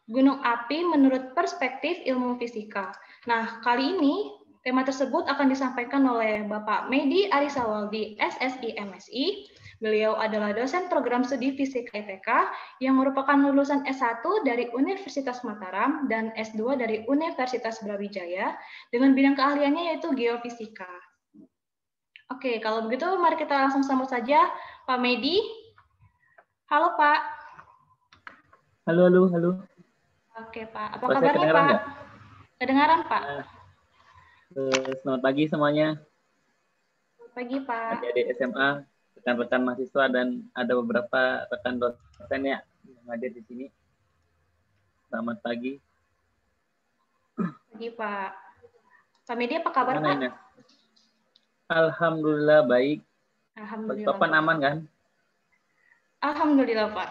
gunung api menurut perspektif ilmu fisika. Nah, kali ini tema tersebut akan disampaikan oleh Bapak Medi Arisawaldi, SSI MSI. Beliau adalah dosen program studi fisika ITK yang merupakan lulusan S1 dari Universitas Mataram dan S2 dari Universitas Brawijaya dengan bidang keahliannya yaitu geofisika. Oke, kalau begitu mari kita langsung sambut saja Pak Medi. Halo Pak. Halo. Oke Pak, apa kabarnya Pak? Nggak? Kedengaran Pak? Selamat pagi semuanya. Selamat pagi Pak. Adik-adik SMA, rekan-rekan mahasiswa, dan ada beberapa rekan dosen ya yang hadir di sini. Selamat pagi. Pagi Pak. Pak Medi apa kabar Pak? Ines? Alhamdulillah baik. Alhamdulillah. Bapak aman kan? Alhamdulillah Pak.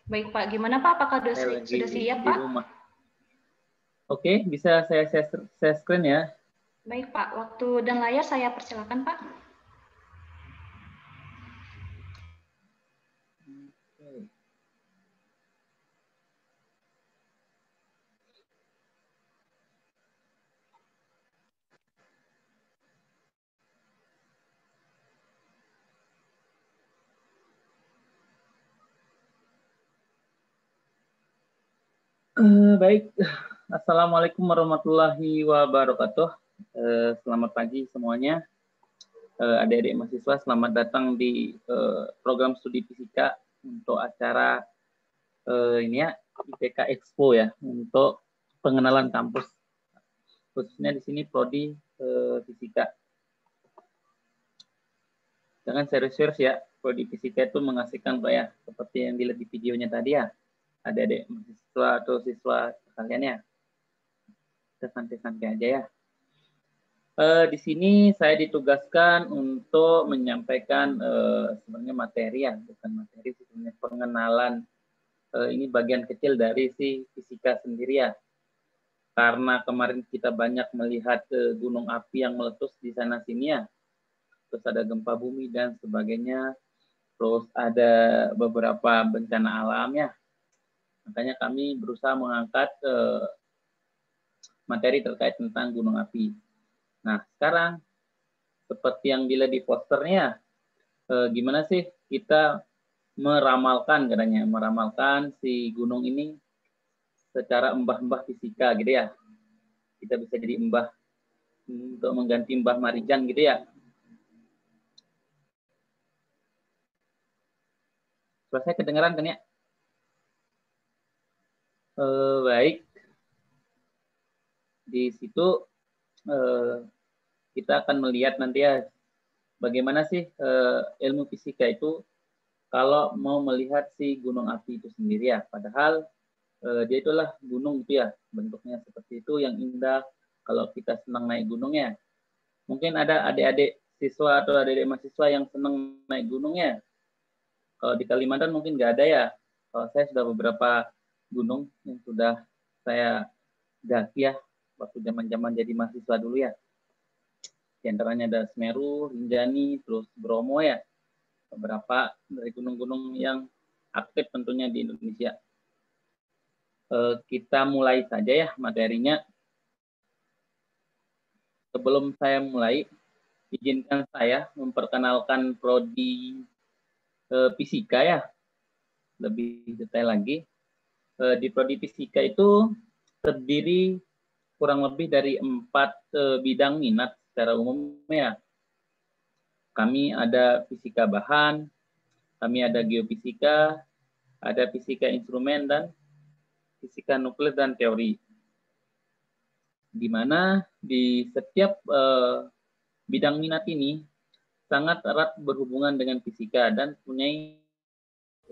Baik Pak, gimana Pak? Apakah sudah siap Pak? Rumah. Oke, bisa saya share screen ya. Baik Pak, waktu dan layar saya persilakan Pak. Baik, Assalamualaikum warahmatullahi wabarakatuh. Selamat pagi semuanya. Adik-adik mahasiswa, selamat datang di program studi fisika untuk acara ini ya, IPK Expo ya, untuk pengenalan kampus. Khususnya di sini prodi fisika. Jangan serius-serius ya, prodi fisika itu mengasihkan kok ya, seperti yang dilihat di videonya tadi ya. Adik-adik mahasiswa atau siswa kalian ya. Kita santai-santai aja ya. Di sini saya ditugaskan untuk menyampaikan sebenarnya materi ya, bukan materi, sebenarnya pengenalan. Ini bagian kecil dari si fisika sendiri ya. Karena kemarin kita banyak melihat gunung api yang meletus di sana sini ya. Terus ada gempa bumi dan sebagainya. Terus ada beberapa bencana alam ya. Makanya kami berusaha mengangkat materi terkait tentang gunung api. Nah, sekarang seperti yang dilihat di posternya, gimana sih kita meramalkan katanya, meramalkan si gunung ini secara embah-embah fisika gitu ya. Kita bisa jadi embah untuk mengganti Mbah Marijan gitu ya. Suara saya kedengaran kan ya? Baik. Di situ kita akan melihat nanti ya bagaimana sih ilmu fisika itu kalau mau melihat si gunung api itu sendiri ya. Padahal dia itulah gunung gitu ya, bentuknya seperti itu yang indah kalau kita senang naik gunungnya. Mungkin ada adik-adik siswa atau adik-adik mahasiswa yang senang naik gunungnya. Kalau di Kalimantan mungkin nggak ada ya. Kalau saya sudah beberapa gunung yang sudah saya daki ya waktu zaman-zaman jadi mahasiswa dulu ya. Di antaranya ada Semeru, Rinjani, terus Bromo ya. Beberapa dari gunung-gunung yang aktif tentunya di Indonesia. Kita mulai saja ya materinya. Sebelum saya mulai, izinkan saya memperkenalkan prodi fisika ya. Lebih detail lagi. Di prodi fisika itu terdiri kurang lebih dari 4 bidang minat secara umum ya. Kami ada fisika bahan, kami ada geofisika, ada fisika instrumen, dan fisika nuklir dan teori. Di mana di setiap bidang minat ini sangat erat berhubungan dengan fisika dan punya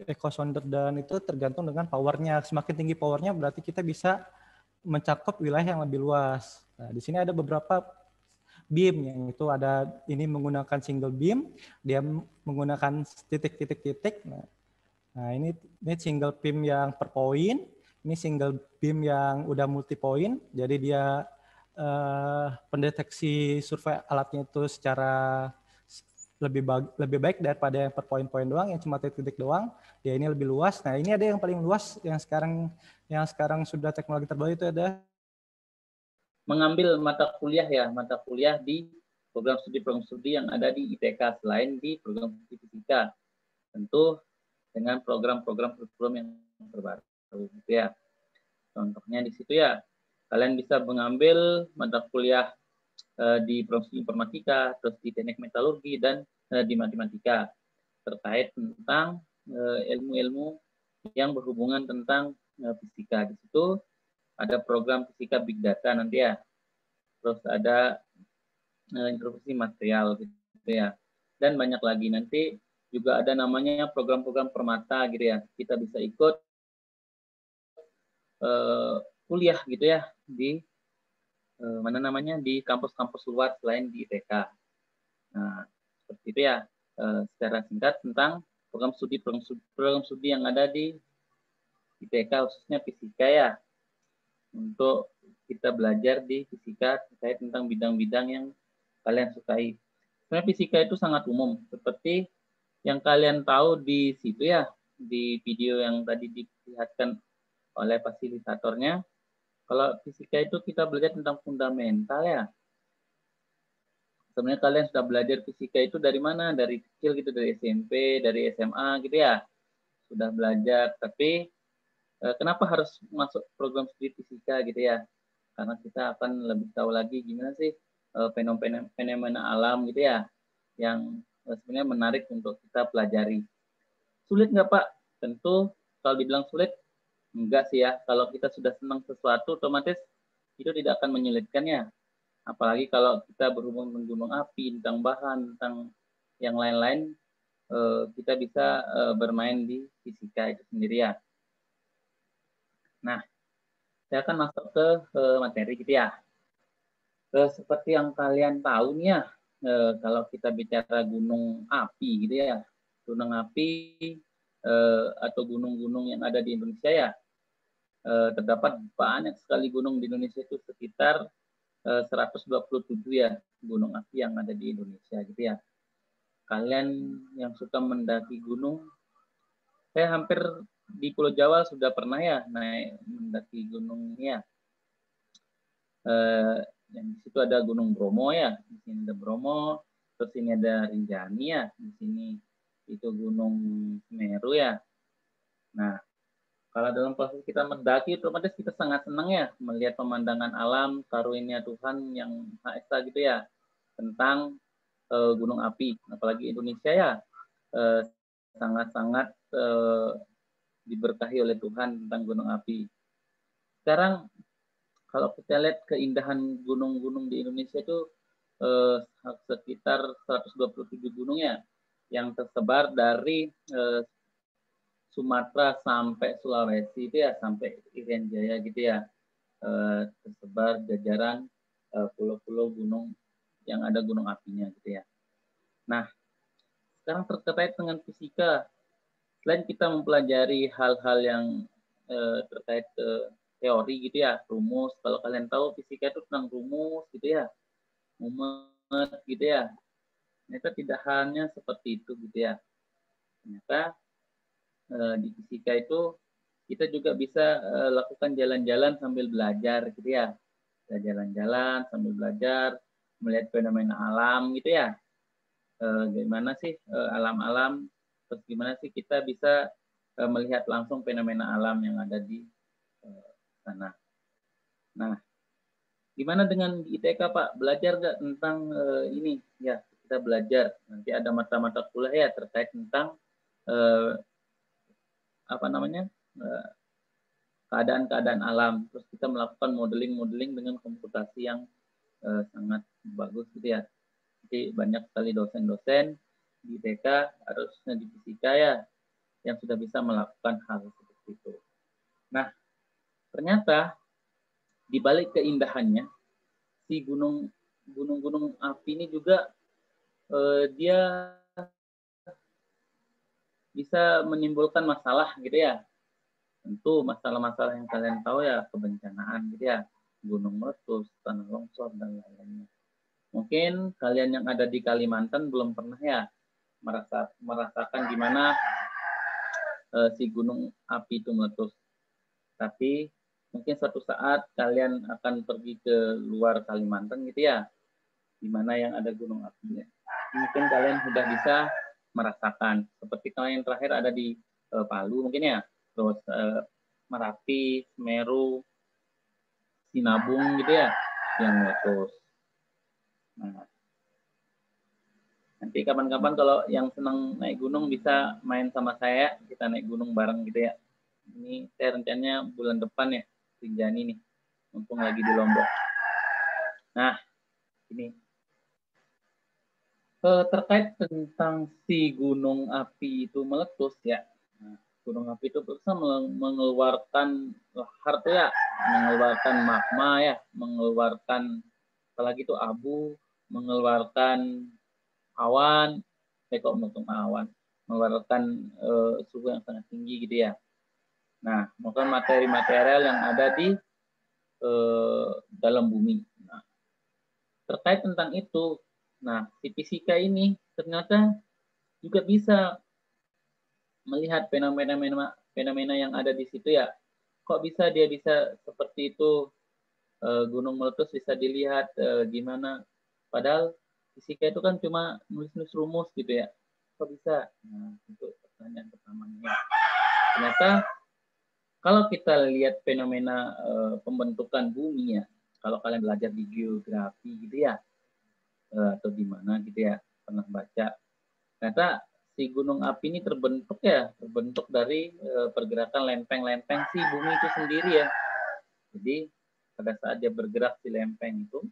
echo sounder, dan itu tergantung dengan powernya. Semakin tinggi powernya berarti kita bisa mencakup wilayah yang lebih luas. Nah, di sini ada beberapa beam yang itu ada ini menggunakan single beam, dia menggunakan titik-titik-titik. Nah, ini single beam yang per point, ini single beam yang udah multi point. Jadi dia pendeteksi survei alatnya itu secara lebih baik daripada yang per poin-poin doang, yang cuma titik-titik doang. Ya ini lebih luas. Nah ini ada yang paling luas yang sekarang sudah teknologi terbaru itu ada mengambil mata kuliah di program studi yang ada di ITK selain di program studi fisika. Tentu dengan program-program kurikulum yang terbaru gitu ya. Contohnya di situ ya, kalian bisa mengambil mata kuliah di program studi informatika, terus di teknik metalurgi dan di matematika terkait tentang ilmu-ilmu yang berhubungan tentang fisika. Di situ ada program fisika big data nanti ya. Terus ada introduksi material gitu ya. Dan banyak lagi nanti juga ada namanya program-program permata gitu ya. Kita bisa ikut kuliah gitu ya di di kampus-kampus luar selain di ITK. Nah, seperti itu ya secara singkat tentang program studi yang ada di ITK khususnya fisika ya. Untuk kita belajar di fisika terkait tentang bidang-bidang yang kalian sukai. Sebenarnya fisika itu sangat umum, seperti yang kalian tahu di situ ya, di video yang tadi diperlihatkan oleh fasilitatornya. Kalau fisika itu kita belajar tentang fundamental ya. Sebenarnya kalian sudah belajar fisika itu dari mana? Dari kecil gitu, dari SMP, dari SMA gitu ya. Sudah belajar, tapi kenapa harus masuk program studi fisika gitu ya? Karena kita akan lebih tahu lagi gimana sih fenomena alam gitu ya, yang sebenarnya menarik untuk kita pelajari. Sulit nggak Pak? Tentu kalau dibilang sulit, enggak sih ya. Kalau kita sudah senang sesuatu, otomatis itu tidak akan menyulitkannya. Apalagi kalau kita berhubungan dengan gunung api, tentang bahan, tentang yang lain-lain, kita bisa bermain di fisika itu sendiri ya. Nah, saya akan masuk ke materi gitu ya. Seperti yang kalian tahu nih ya, kalau kita bicara gunung api gitu ya, gunung api atau gunung-gunung yang ada di Indonesia ya, terdapat banyak sekali gunung di Indonesia itu sekitar 127 ya gunung api yang ada di Indonesia gitu ya. Kalian yang suka mendaki gunung, saya hampir di Pulau Jawa sudah pernah ya naik mendaki gunungnya. Yang di situ ada Gunung Bromo ya, di sini ada Bromo, terus ini ada Rinjani ya, di sini itu Gunung Semeru ya. Nah, kalau dalam proses kita mendaki, otomatis kita sangat senang ya melihat pemandangan alam, karunia Tuhan yang Maha Esa gitu ya, tentang gunung api. Apalagi Indonesia ya, sangat-sangat diberkahi oleh Tuhan tentang gunung api. Sekarang kalau kita lihat keindahan gunung-gunung di Indonesia itu sekitar 127 gunung ya, yang tersebar dari Sumatera sampai Sulawesi itu ya, sampai Irian Jaya gitu ya, tersebar jajaran pulau-pulau gunung yang ada gunung apinya gitu ya. Nah, sekarang terkait dengan fisika, selain kita mempelajari hal-hal yang terkait teori gitu ya, rumus. Kalau kalian tahu fisika itu tentang rumus gitu ya, mumet gitu ya. Ternyata tidak hanya seperti itu gitu ya. Ternyata di fisika itu kita juga bisa lakukan jalan-jalan sambil belajar gitu ya. Jalan-jalan sambil belajar, melihat fenomena alam gitu ya. Gimana sih alam-alam, terus gimana sih kita bisa melihat langsung fenomena alam yang ada di sana. Nah, gimana dengan di ITK Pak? Belajar nggak tentang ini? Ya, kita belajar. Nanti ada mata-mata kuliah ya terkait tentang keadaan-keadaan alam. Terus kita melakukan modeling-modeling dengan komputasi yang sangat bagus gitu ya. Jadi banyak sekali dosen-dosen di ITK, harusnya di fisika ya, yang sudah bisa melakukan hal seperti itu. Nah, ternyata di balik keindahannya, si gunung-gunung api ini juga dia bisa menimbulkan masalah gitu ya. Tentu masalah-masalah yang kalian tahu ya, kebencanaan gitu ya, gunung meletus, tanah longsor dan lain-lainnya. Mungkin kalian yang ada di Kalimantan belum pernah ya merasakan gimana si gunung api itu meletus. Tapi mungkin suatu saat kalian akan pergi ke luar Kalimantan gitu ya, di mana yang ada gunung apinya. Mungkin kalian sudah bisa merasakan. Seperti kalian terakhir ada di Palu mungkin ya, terus Merapi, Semeru, Sinabung gitu ya, yang meletus. Nah, nanti kapan-kapan kalau yang senang naik gunung bisa main sama saya, kita naik gunung bareng gitu ya. Ini saya rencananya bulan depan ya, Rinjani nih, mumpung lagi di Lombok. Nah, ini terkait tentang si gunung api itu meletus ya. Nah, gunung api itu bisa mengeluarkan lahar tuh ya, mengeluarkan magma ya, mengeluarkan apalagi itu abu, mengeluarkan awan, kok awan, mengeluarkan suhu yang sangat tinggi gitu ya. Nah, mungkin materi-material yang ada di dalam bumi. Nah, terkait tentang itu, nah si fisika ini ternyata juga bisa melihat fenomena yang ada di situ ya. Kok bisa dia bisa seperti itu, gunung meletus bisa dilihat gimana? Padahal fisika itu kan cuma nulis-nulis rumus gitu ya. Kok bisa? Nah, itu pertanyaan pertamanya. Ternyata kalau kita lihat fenomena pembentukan bumi ya, kalau kalian belajar di geografi gitu ya, atau di mana gitu ya, pernah baca, ternyata si gunung api ini terbentuk dari pergerakan lempeng-lempeng si bumi itu sendiri ya. Jadi pada saat dia bergerak si lempeng itu,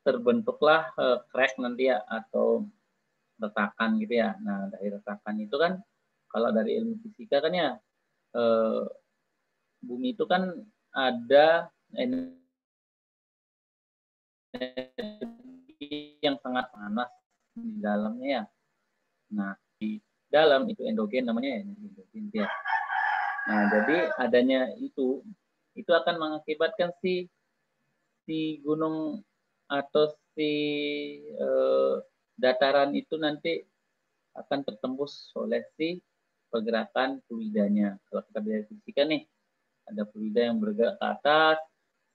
terbentuklah crack nanti ya, atau retakan gitu ya. Nah, dari retakan itu kan, kalau dari ilmu fisika kan ya, bumi itu kan ada energi yang sangat panas di dalamnya ya. Nah, di dalam itu endogen namanya ya, endogen ya. Nah, jadi adanya itu akan mengakibatkan si gunung atau si dataran itu nanti akan tertembus oleh si pergerakan fluidanya. Kalau kita belajar fisika nih, ada fluida yang bergerak ke atas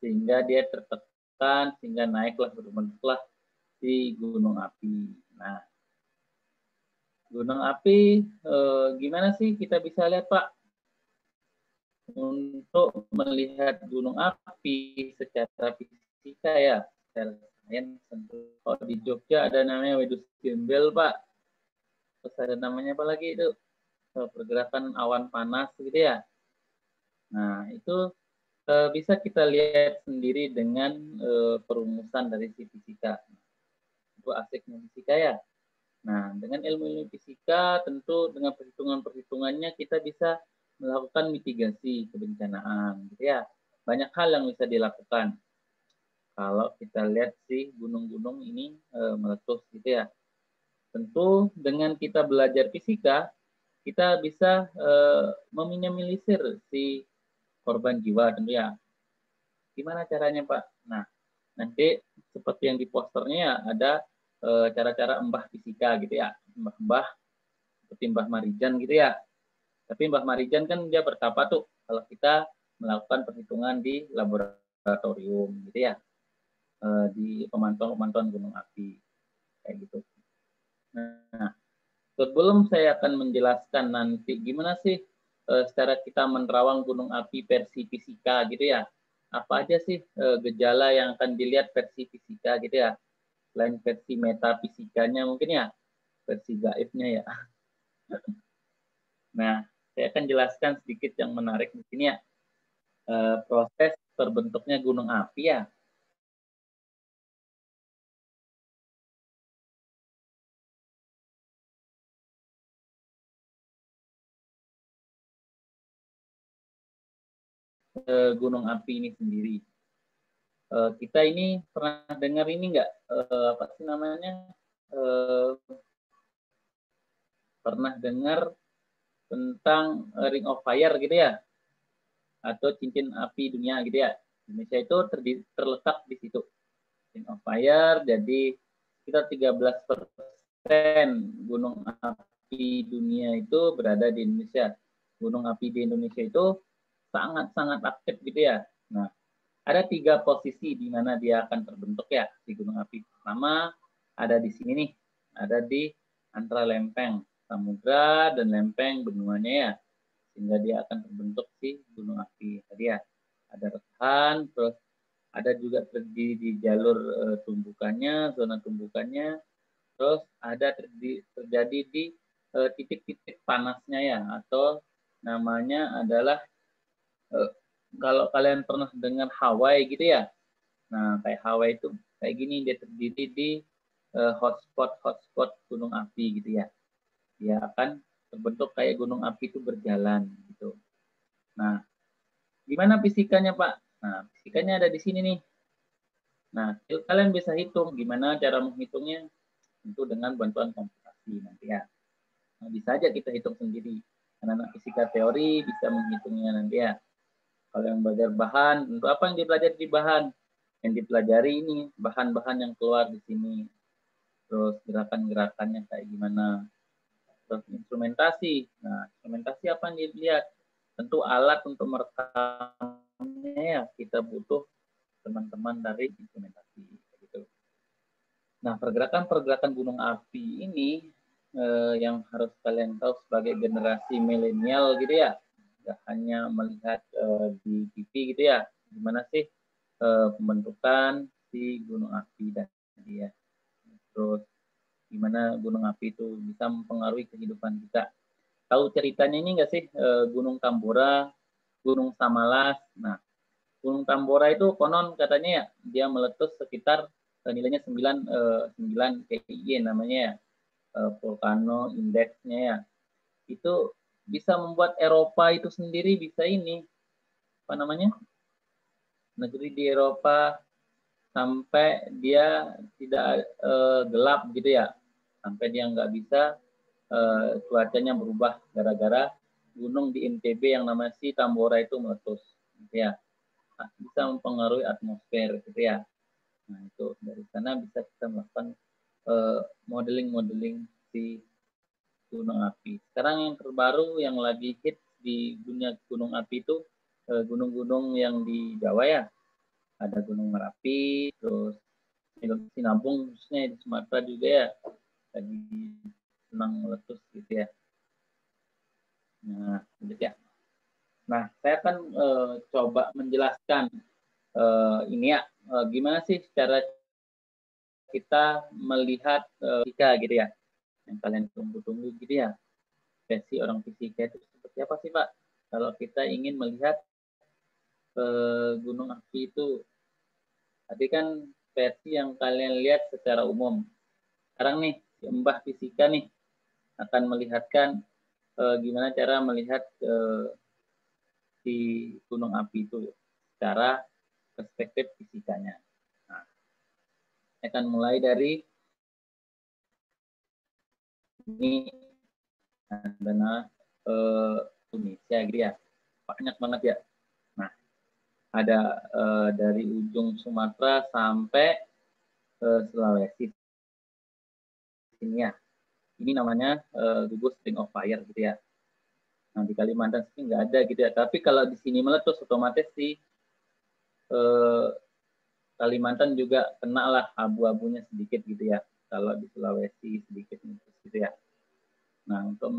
sehingga dia tertekan sehingga naiklah, berbentuklah si gunung api. Nah, gunung api gimana sih kita bisa lihat Pak? Untuk melihat gunung api secara fisika ya, secara sains tentu. Kalau di Jogja ada namanya wedus gembel Pak. Terus ada namanya apa lagi itu? Pergerakan awan panas gitu ya. Nah, itu bisa kita lihat sendiri dengan perumusan dari si fisika. Itu asiknya fisika ya. Nah, dengan ilmu fisika tentu dengan perhitungan-perhitungannya kita bisa melakukan mitigasi kebencanaan gitu ya. Banyak hal yang bisa dilakukan. Kalau kita lihat si gunung-gunung ini meletus gitu ya. Tentu dengan kita belajar fisika, kita bisa meminimalisir si korban jiwa tentu ya. Gimana caranya Pak? Nah, nanti seperti yang di posternya ya, ada cara-cara embah fisika gitu ya. Mbah seperti Mbah Marijan gitu ya. Tapi Mbah Marijan kan dia bertapa tuh kalau kita melakukan perhitungan di laboratorium gitu ya. Di pemantauan gunung api kayak gitu. Nah, sebelum saya akan menjelaskan nanti gimana sih secara kita menerawang gunung api versi fisika gitu ya. Apa aja sih gejala yang akan dilihat versi fisika gitu ya. Selain versi metafisikanya mungkin ya, versi gaibnya ya. Nah, saya akan jelaskan sedikit yang menarik di sini ya. Proses terbentuknya gunung api ya. Gunung api ini sendiri. Kita ini pernah dengar ini nggak? Apa sih namanya? Pernah dengar tentang Ring of Fire gitu ya? Atau cincin api dunia gitu ya? Indonesia itu terletak di situ. ring of fire. Jadi sekitar 13% gunung api dunia itu berada di Indonesia. Gunung api di Indonesia itu sangat-sangat aktif gitu ya. Nah, ada 3 posisi di mana dia akan terbentuk ya di gunung api. Pertama ada di sini nih, ada di antara lempeng samudra dan lempeng benuanya ya, sehingga dia akan terbentuk si gunung api tadi ya. Ada rekahan, terus ada juga terdiri di jalur tumbukannya, zona tumbukannya, terus ada terjadi di titik-titik panasnya ya, atau namanya adalah kalau kalian pernah dengar Hawaii gitu ya. Nah, kayak Hawaii itu kayak gini, dia terdiri di hotspot gunung api gitu ya. Dia akan terbentuk kayak gunung api itu berjalan gitu. Nah, gimana fisikanya Pak? Nah, fisikanya ada di sini nih. Nah, kalian bisa hitung. Gimana cara menghitungnya? Tentu dengan bantuan komputasi nanti ya. Nah, bisa aja kita hitung sendiri. Anak-anak fisika teori bisa menghitungnya nanti ya. Kalau yang belajar bahan, untuk apa yang dipelajari di bahan? Yang dipelajari ini bahan-bahan yang keluar di sini. Terus gerakan-gerakannya kayak gimana. Terus instrumentasi. Nah, instrumentasi apa yang dilihat? Tentu alat untuk merekamnya ya. Kita butuh teman-teman dari instrumentasi. Gitu. Nah, pergerakan-pergerakan gunung api ini yang harus kalian tahu sebagai generasi milenial gitu ya. Nggak hanya melihat di TV gitu ya, gimana sih pembentukan si gunung api dan ya. Terus gimana gunung api itu bisa mempengaruhi kehidupan kita. Tahu ceritanya ini nggak sih Gunung Tambora, Gunung Samalas. Nah, Gunung Tambora itu konon katanya ya dia meletus sekitar nilainya 9 KI namanya ya, vulcano indeksnya ya. Itu bisa membuat Eropa itu sendiri bisa ini apa namanya, negeri di Eropa sampai dia tidak gelap gitu ya, sampai dia nggak bisa cuacanya berubah gara-gara gunung di NTB yang namanya si Tambora itu meletus gitu ya. Nah, bisa mempengaruhi atmosfer gitu ya. Nah, itu dari sana bisa kita melakukan modeling si gunung api. Sekarang yang terbaru yang lagi hit di dunia gunung api itu gunung-gunung yang di Jawa ya. Ada Gunung Merapi, terus Sinabung khususnya di Sumatera juga ya. Lagi senang meletus gitu ya. Nah, gitu ya. Nah, saya akan coba menjelaskan ini ya, gimana sih cara kita melihat fisika gitu ya, yang kalian tunggu-tunggu gitu ya. Versi orang fisika itu seperti apa sih Pak? Kalau kita ingin melihat gunung api itu, tadi kan versi yang kalian lihat secara umum. Sekarang nih, Mbah Fisika nih akan melihatkan gimana cara melihat si gunung api itu secara perspektif fisikanya. Nah, saya akan mulai dari ini adalah Indonesia gitu ya, banyak banget ya. Nah, ada dari ujung Sumatera sampai Sulawesi sini ya. Ini namanya gugus ring of fire gitu ya. Nah, di Kalimantan sini nggak ada gitu ya. Tapi kalau di sini meletus otomatis di Kalimantan juga kena lah abu-abunya sedikit gitu ya. Kalau di Sulawesi sedikit gitu ya. Nah, untuk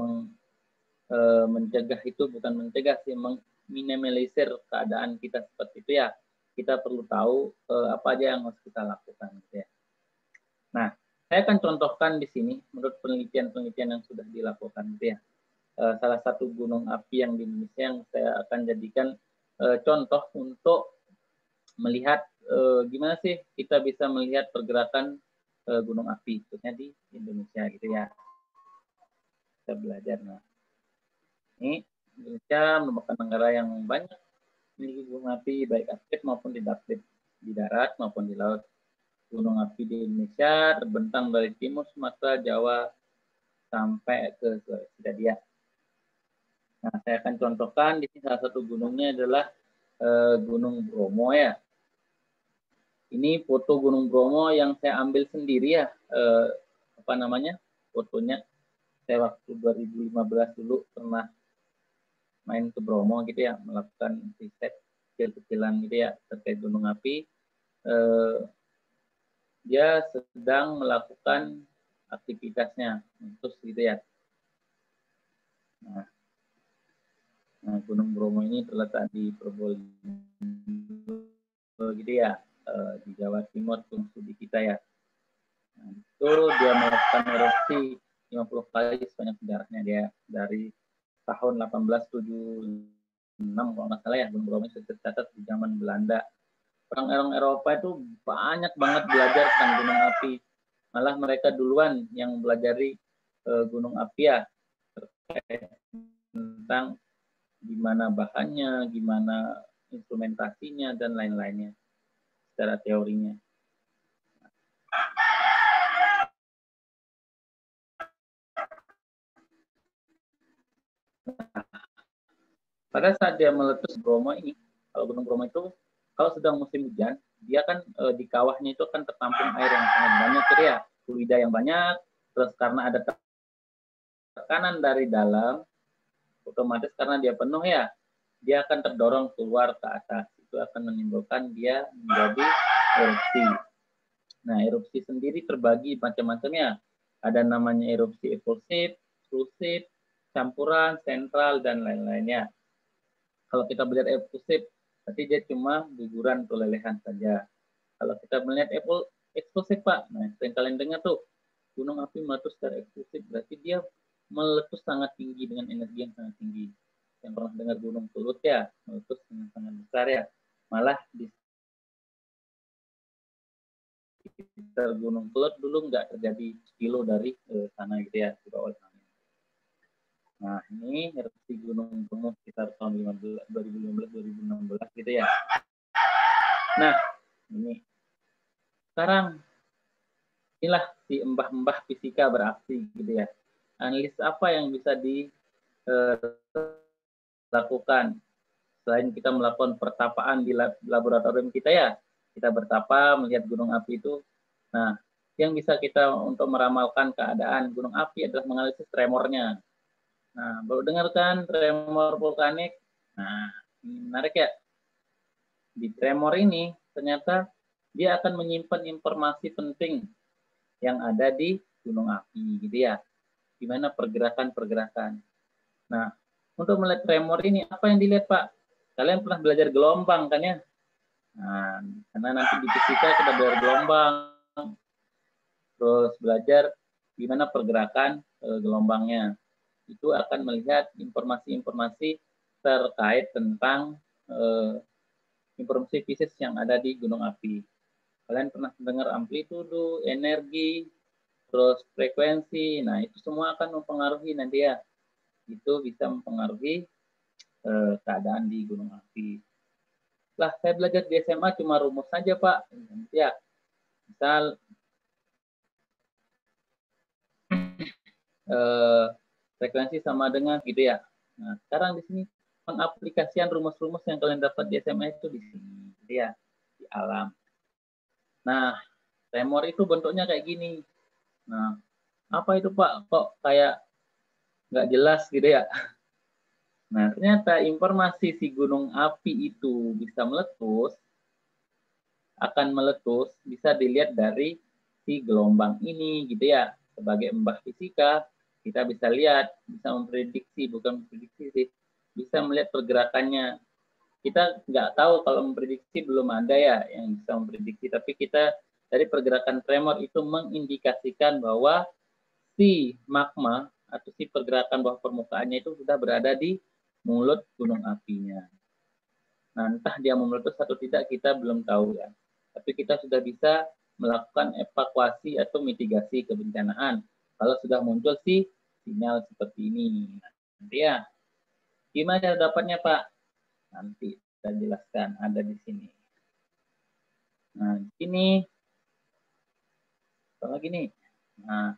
mencegah itu, bukan mencegah sih, meminimalisir keadaan kita seperti itu ya. Kita perlu tahu apa aja yang harus kita lakukan gitu ya. Nah, saya akan contohkan di sini menurut penelitian-penelitian yang sudah dilakukan gitu ya. Salah satu gunung api yang di Indonesia yang saya akan jadikan contoh untuk melihat gimana sih kita bisa melihat pergerakan gunung api khususnya di Indonesia gitu ya. Kita belajar. Nah, ini Indonesia merupakan negara yang banyak memiliki gunung api baik aktif maupun tidak aktif di darat maupun di laut. Gunung api di Indonesia terbentang dari timur Sumatera, Jawa sampai ke Sulawesi tadi ya. Nah, saya akan contohkan di sini salah satu gunungnya adalah Gunung Bromo ya. Ini foto Gunung Bromo yang saya ambil sendiri ya, fotonya. Saya waktu 2015 dulu pernah main ke Bromo gitu ya, melakukan riset kecil-kecilan gitu ya terkait gunung api. Dia sedang melakukan aktivitasnya, terus gitu ya. Nah, Gunung Bromo ini terletak di Probolinggo gitu ya, di Jawa Timur, studi kita ya. Nah, itu dia melakukan erupsi 50 kali sepanjang sejarahnya dia dari tahun 1876 kalau nggak salah ya. Gunung Bromo itu tercatat di zaman Belanda. Orang-orang Eropa itu banyak banget belajar tentang gunung api. Malah mereka duluan yang belajari gunung api ya, tentang gimana bahannya, gimana instrumentasinya, dan lain-lainnya secara teorinya. Pada saat dia meletus Bromo ini, kalau Gunung Bromo itu kalau sedang musim hujan, dia kan di kawahnya itu kan tertampung air yang sangat banyak, ya, fluida yang banyak. Terus karena ada tekanan dari dalam, otomatis karena dia penuh ya, dia akan terdorong keluar ke atas. Itu akan menimbulkan dia menjadi erupsi. Nah, erupsi sendiri terbagi macam-macamnya. Ada namanya erupsi impulsif, eksklusif, campuran, sentral, dan lain-lainnya. Kalau kita melihat impulsif, berarti dia cuma guguran atau lelehan saja. Kalau kita melihat eksklusif, Pak, nah sering kalian dengar tuh, gunung api meletus secara eksklusif, berarti dia meletus sangat tinggi dengan energi yang sangat tinggi. Yang pernah dengar gunung Kelut ya, meletus dengan sangat besar ya. Malah di sekitar gunung Kelut dulu nggak terjadi kilo dari sana gitu ya, di bawah sana. Nah, ini erupsi Gunung Bromo sekitar tahun 2015-2016 gitu ya. Nah, ini sekarang inilah si embah-embah fisika beraksi gitu ya. Analis apa yang bisa dilakukan selain kita melakukan pertapaan di laboratorium kita ya. Kita bertapa melihat gunung api itu. Nah, yang bisa kita untuk meramalkan keadaan gunung api adalah menganalisis tremornya. Nah, baru dengar kan tremor vulkanik? Nah, ini menarik ya. Di tremor ini ternyata dia akan menyimpan informasi penting yang ada di gunung api gitu ya. Gimana pergerakan-pergerakan. Nah, untuk melihat tremor ini apa yang dilihat, Pak? Kalian pernah belajar gelombang kan ya? Nah, karena nanti di fisika kita belajar gelombang. Terus belajar gimana pergerakan gelombangnya. Itu akan melihat informasi-informasi terkait tentang informasi fisik yang ada di gunung api. Kalian pernah mendengar amplitudo, energi, terus frekuensi. Nah, itu semua akan mempengaruhi nanti ya. Itu bisa mempengaruhi keadaan di gunung api. Lah, saya belajar di SMA cuma rumus saja, Pak. Ya, misal frekuensi sama dengan gitu ya. Nah, sekarang di sini pengaplikasian rumus-rumus yang kalian dapat di SMA itu di sini, gitu ya, di alam. Nah, tremor itu bentuknya kayak gini. Nah, apa itu Pak? Kok kayak nggak jelas gitu ya? Nah, ternyata informasi si gunung api itu bisa meletus, akan meletus, bisa dilihat dari si gelombang ini gitu ya. Sebagai embah fisika, kita bisa lihat, bisa memprediksi, bukan memprediksi sih, bisa melihat pergerakannya. Kita nggak tahu kalau memprediksi, belum ada ya yang bisa memprediksi, tapi kita dari pergerakan tremor itu mengindikasikan bahwa si magma atau si pergerakan bawah permukaannya itu sudah berada di mulut gunung apinya. Nah, entah dia meletus atau tidak kita belum tahu ya. Tapi kita sudah bisa melakukan evakuasi atau mitigasi kebencanaan kalau sudah muncul si sinyal seperti ini. Nanti ya, gimana cara dapatnya Pak? Nanti saya jelaskan, ada di sini. Nah, di sini apa lagi nih? Nah,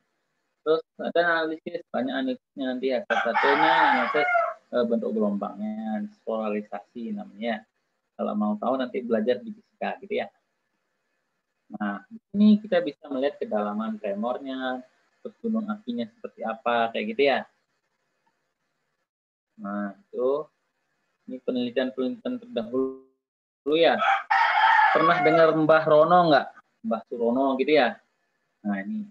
terus ada analisis, banyak analisisnya nanti ya. Salah satunya analisis bentuk gelombangnya, polarisasi namanya. Kalau mau tahu nanti belajar di fisika gitu ya. Nah, di sini kita bisa melihat kedalaman tremornya, terus gunung apinya seperti apa, kayak gitu ya. Nah, itu ini penelitian-penelitian terdahulu ya. Pernah dengar Mbah Rono nggak? Mbah Surono gitu ya. Nah, ini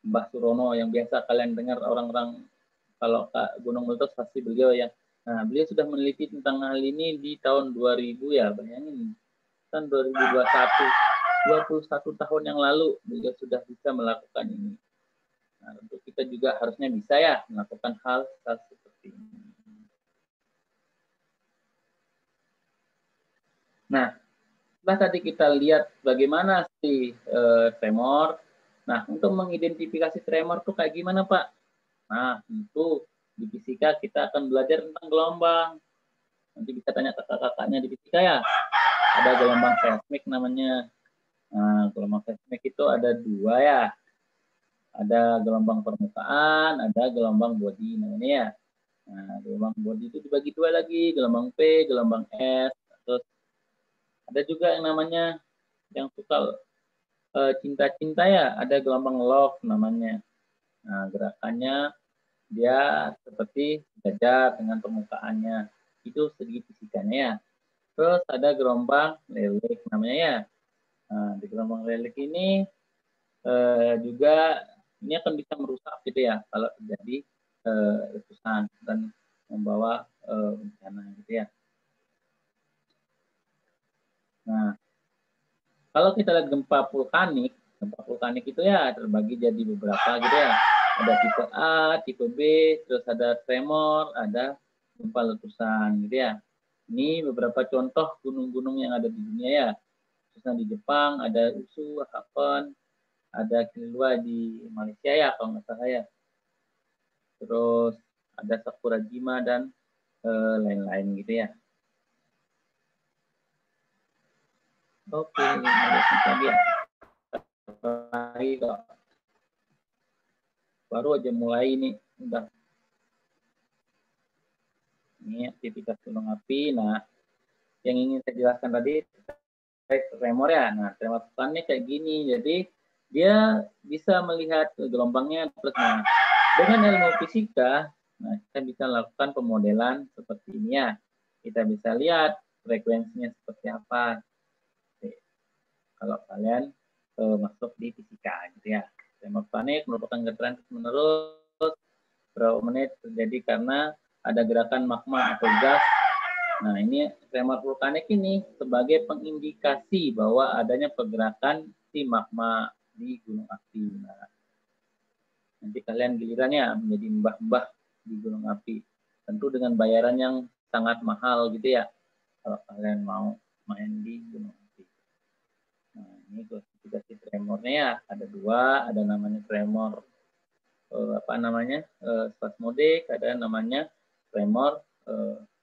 Mbah Surono yang biasa kalian dengar orang-orang kalau Gunung Meletus pasti beliau yang. Nah, beliau sudah meneliti tentang hal ini di tahun 2000 ya, bayangin. Tahun 2021, 21 tahun yang lalu beliau sudah bisa melakukan ini. Nah, untuk kita juga harusnya bisa ya melakukan hal seperti ini. Nah, setelah tadi kita lihat bagaimana sih tremor. Nah, untuk mengidentifikasi tremor itu kayak gimana, Pak? Nah, tentu di fisika kita akan belajar tentang gelombang. Nanti bisa tanya kakak-kakaknya di fisika ya. Ada gelombang seismik namanya. Nah, gelombang seismik itu ada dua ya. Ada gelombang permukaan, ada gelombang bodi namanya ya. Nah, gelombang bodi itu dibagi dua lagi, gelombang P, gelombang S. Terus ada juga yang namanya yang suka cinta-cinta ya, ada gelombang love namanya. Nah, gerakannya dia seperti sejajar dengan permukaannya. Itu segi fisikanya ya. Terus ada gelombang lelik namanya ya. Nah, di gelombang lelik ini juga ini akan bisa merusak gitu ya kalau terjadi letusan dan membawa bencana gitu ya. Nah, kalau kita lihat gempa vulkanik itu ya terbagi jadi beberapa gitu ya. Ada tipe A, tipe B, terus ada tremor, ada gempa letusan gitu ya. Ini beberapa contoh gunung-gunung yang ada di dunia ya. Khususnya di Jepang ada Usu, Hapen, ada Kilauea di Malaysia ya kalau nggak salah ya. Terus ada Sakurajima dan lain-lain gitu ya. Oke, lagi ya. Lagi kok. Baru aja mulai ini, udah. Ini aktivitas gunung api. Nah, yang ingin saya jelaskan tadi tremor ya. Nah, tremor vulkannya kayak gini. Jadi dia bisa melihat gelombangnya terus. Nah, dengan ilmu fisika, nah kita bisa lakukan pemodelan seperti ini ya. Kita bisa lihat frekuensinya seperti apa. Kalau kalian masuk di fisika gitu ya. Tremor vulkanik merupakan getaran terus-menerus berapa menit terjadi karena ada gerakan magma atau gas. Nah, ini tremor vulkanik ini sebagai pengindikasi bahwa adanya pergerakan si magma di gunung api. Nah, nanti kalian gilirannya menjadi mbah-mbah di gunung api. Tentu dengan bayaran yang sangat mahal gitu ya. Kalau kalian mau main di gunung api. Nah, ini klasifikasi tremornya ya. Ada dua, ada namanya tremor spasmodik, ada namanya tremor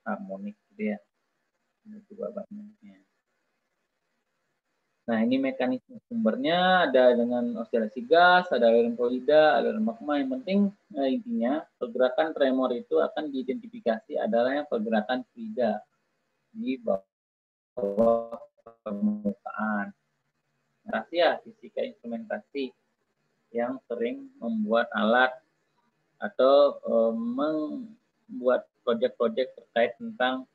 harmonik gitu ya. Ini juga banyaknya. Nah, ini mekanisme sumbernya ada dengan osilasi gas, ada aliran fluida, aliran magma. Yang penting intinya pergerakan tremor itu akan diidentifikasi adanya pergerakan fluida di bawah permukaan. Rahasia fisika instrumentasi yang sering membuat alat atau membuat proyek-proyek terkait tentang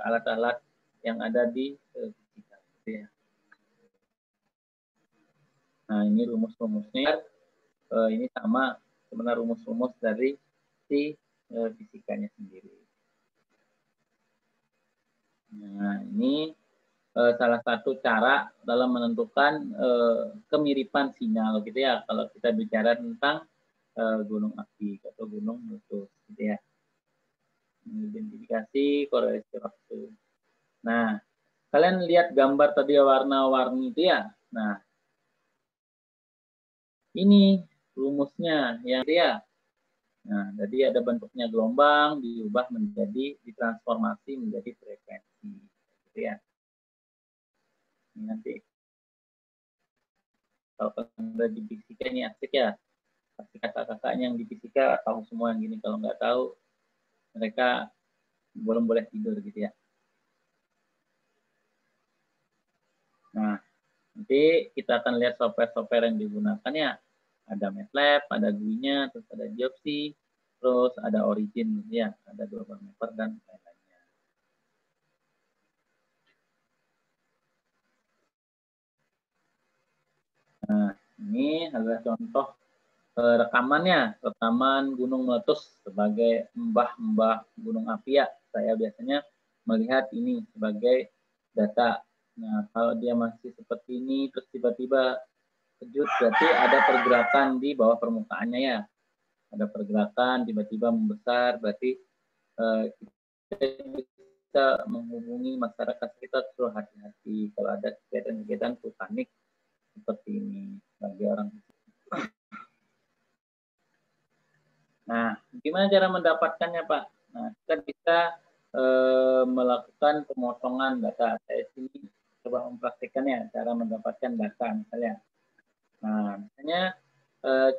alat-alat yang ada di fisika. Ya. Nah, ini rumus-rumusnya. Ini sama sebenarnya rumus-rumus dari si fisikanya sendiri. Nah, ini salah satu cara dalam menentukan kemiripan sinyal gitu ya kalau kita bicara tentang gunung api atau gunung meletus gitu ya. Identifikasi korelasi waktu. Nah, kalian lihat gambar tadi warna-warni itu ya. Nah, ini rumusnya yang dia. Nah, jadi ada bentuknya gelombang diubah menjadi ditransformasi menjadi frekuensi. Gitu ya. Ini nanti kalau kalian di fisika ini asik ya. Pasti kakak-kakaknya yang di fisika tahu semua yang gini. Kalau nggak tahu, mereka belum boleh tidur gitu ya. Nah, Nanti kita akan lihat software-software yang digunakan ya. Ada MATLAB, ada GUI-nya, terus ada Geopsy, terus ada Origin ya, ada Global Mapper dan lain-lainnya. Nah, ini adalah contoh rekamannya, rekaman gunung meletus sebagai mbah-mbah gunung api ya. Saya biasanya melihat ini sebagai data. Nah, kalau dia masih seperti ini, terus tiba-tiba kejut, berarti ada pergerakan di bawah permukaannya ya. Ada pergerakan, tiba-tiba membesar, berarti kita bisa menghubungi masyarakat kita terus hati-hati kalau ada kegiatan-kegiatan vulkanik seperti ini bagi orang. Nah, gimana cara mendapatkannya, Pak? Nah, kita bisa melakukan pemotongan data. Saya sini coba mempraktikkannya cara mendapatkan data misalnya. Nah, misalnya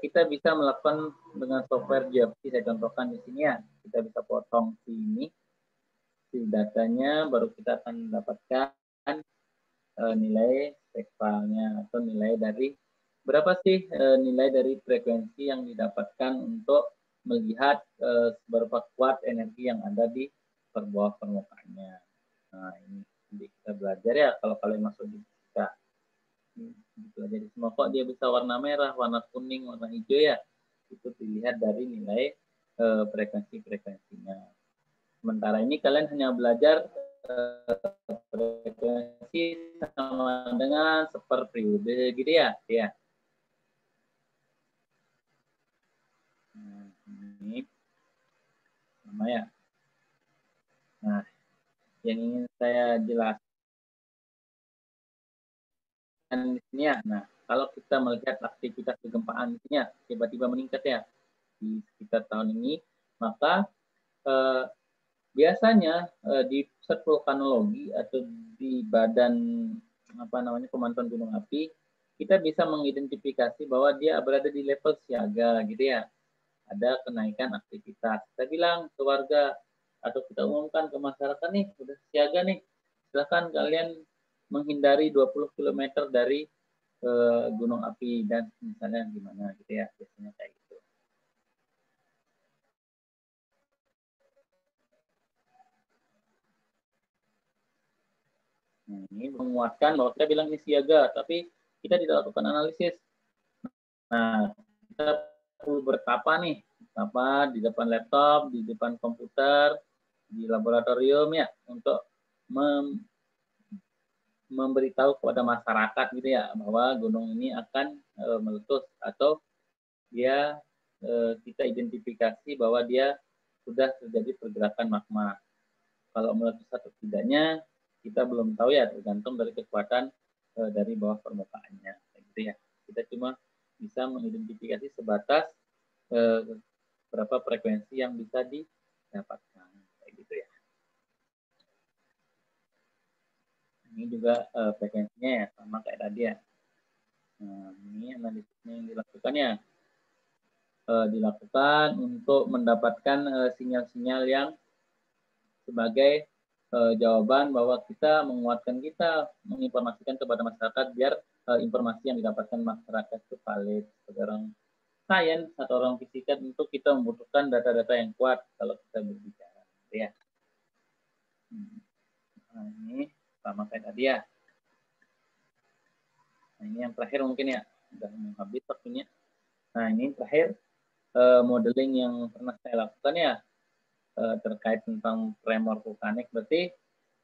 kita bisa melakukan dengan software Geopsy, saya contohkan di sini ya. Kita bisa potong si datanya, baru kita akan mendapatkan nilai spektralnya atau nilai dari berapa sih nilai dari frekuensi yang didapatkan untuk melihat seberapa kuat energi yang ada di bawah permukaannya. Nah, ini kita belajar ya kalau kalian masuk di fisika. Belajar di semua kok dia bisa warna merah, warna kuning, warna hijau ya. Itu dilihat dari nilai frekuensi-frekuensinya. Sementara ini kalian hanya belajar frekuensi sama dengan seperperiode gitu ya. Ya. Nah, ini sama ya. Nah, yang ingin saya jelaskan di sini ya. Nah, kalau kita melihat aktivitas kegempaan ini ya, tiba-tiba meningkat ya di sekitar tahun ini, maka biasanya di pusat vulkanologi atau di badan pemantauan gunung api, kita bisa mengidentifikasi bahwa dia berada di level siaga gitu ya. Ada kenaikan aktivitas. Kita bilang ke warga atau kita umumkan ke masyarakat nih, udah siaga nih. Silakan kalian menghindari 20 km dari gunung api dan misalnya gimana gitu ya. Biasanya kayak gitu. Nah, ini menguatkan bahwa kita bilang ini siaga, tapi kita tidak lakukan analisis. Nah, kita perlu bertapa nih, bertapa di depan laptop, di depan komputer, di laboratorium ya, untuk memberitahu kepada masyarakat gitu ya, bahwa gunung ini akan meletus atau dia kita identifikasi bahwa dia sudah terjadi pergerakan magma. Kalau meletus atau tidaknya, kita belum tahu ya, tergantung dari kekuatan dari bawah permukaannya. Gitu ya. Kita cuma bisa mengidentifikasi sebatas berapa frekuensi yang bisa didapatkan. Kayak gitu ya. Ini juga frekuensinya ya, sama kayak tadi ya. Nah, ini analisisnya yang dilakukan ya. Dilakukan untuk mendapatkan sinyal-sinyal yang sebagai jawaban bahwa kita menguatkan kita menginformasikan kepada masyarakat biar informasi yang didapatkan masyarakat itu valid. Sebagai orang sains atau orang fisika tentu kita membutuhkan data-data yang kuat kalau kita berbicara, ya. Nah, ini sama kayak tadi ya. Nah, ini yang terakhir mungkin ya, udah mau habis waktunya. Nah, ini terakhir modeling yang pernah saya lakukan ya terkait tentang tremor vulkanik. Berarti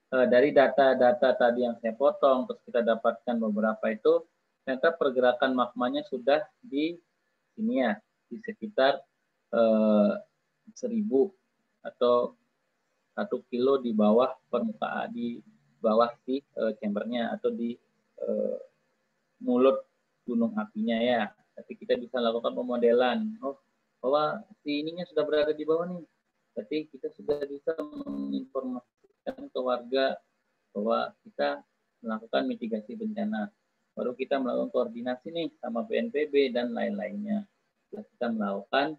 dari data-data tadi yang saya potong, terus kita dapatkan beberapa itu, ternyata pergerakan magmanya sudah di sini ya, di sekitar 1000 atau 1 kilo di bawah permukaan, di bawah si chambernya atau di mulut gunung apinya ya. Tapi kita bisa lakukan pemodelan. Oh, bahwa si ininya sudah berada di bawah nih. Berarti kita sudah bisa menginformasikan ke warga bahwa kita melakukan mitigasi bencana. Baru kita melakukan koordinasi nih sama BNPB dan lain-lainnya. Kita melakukan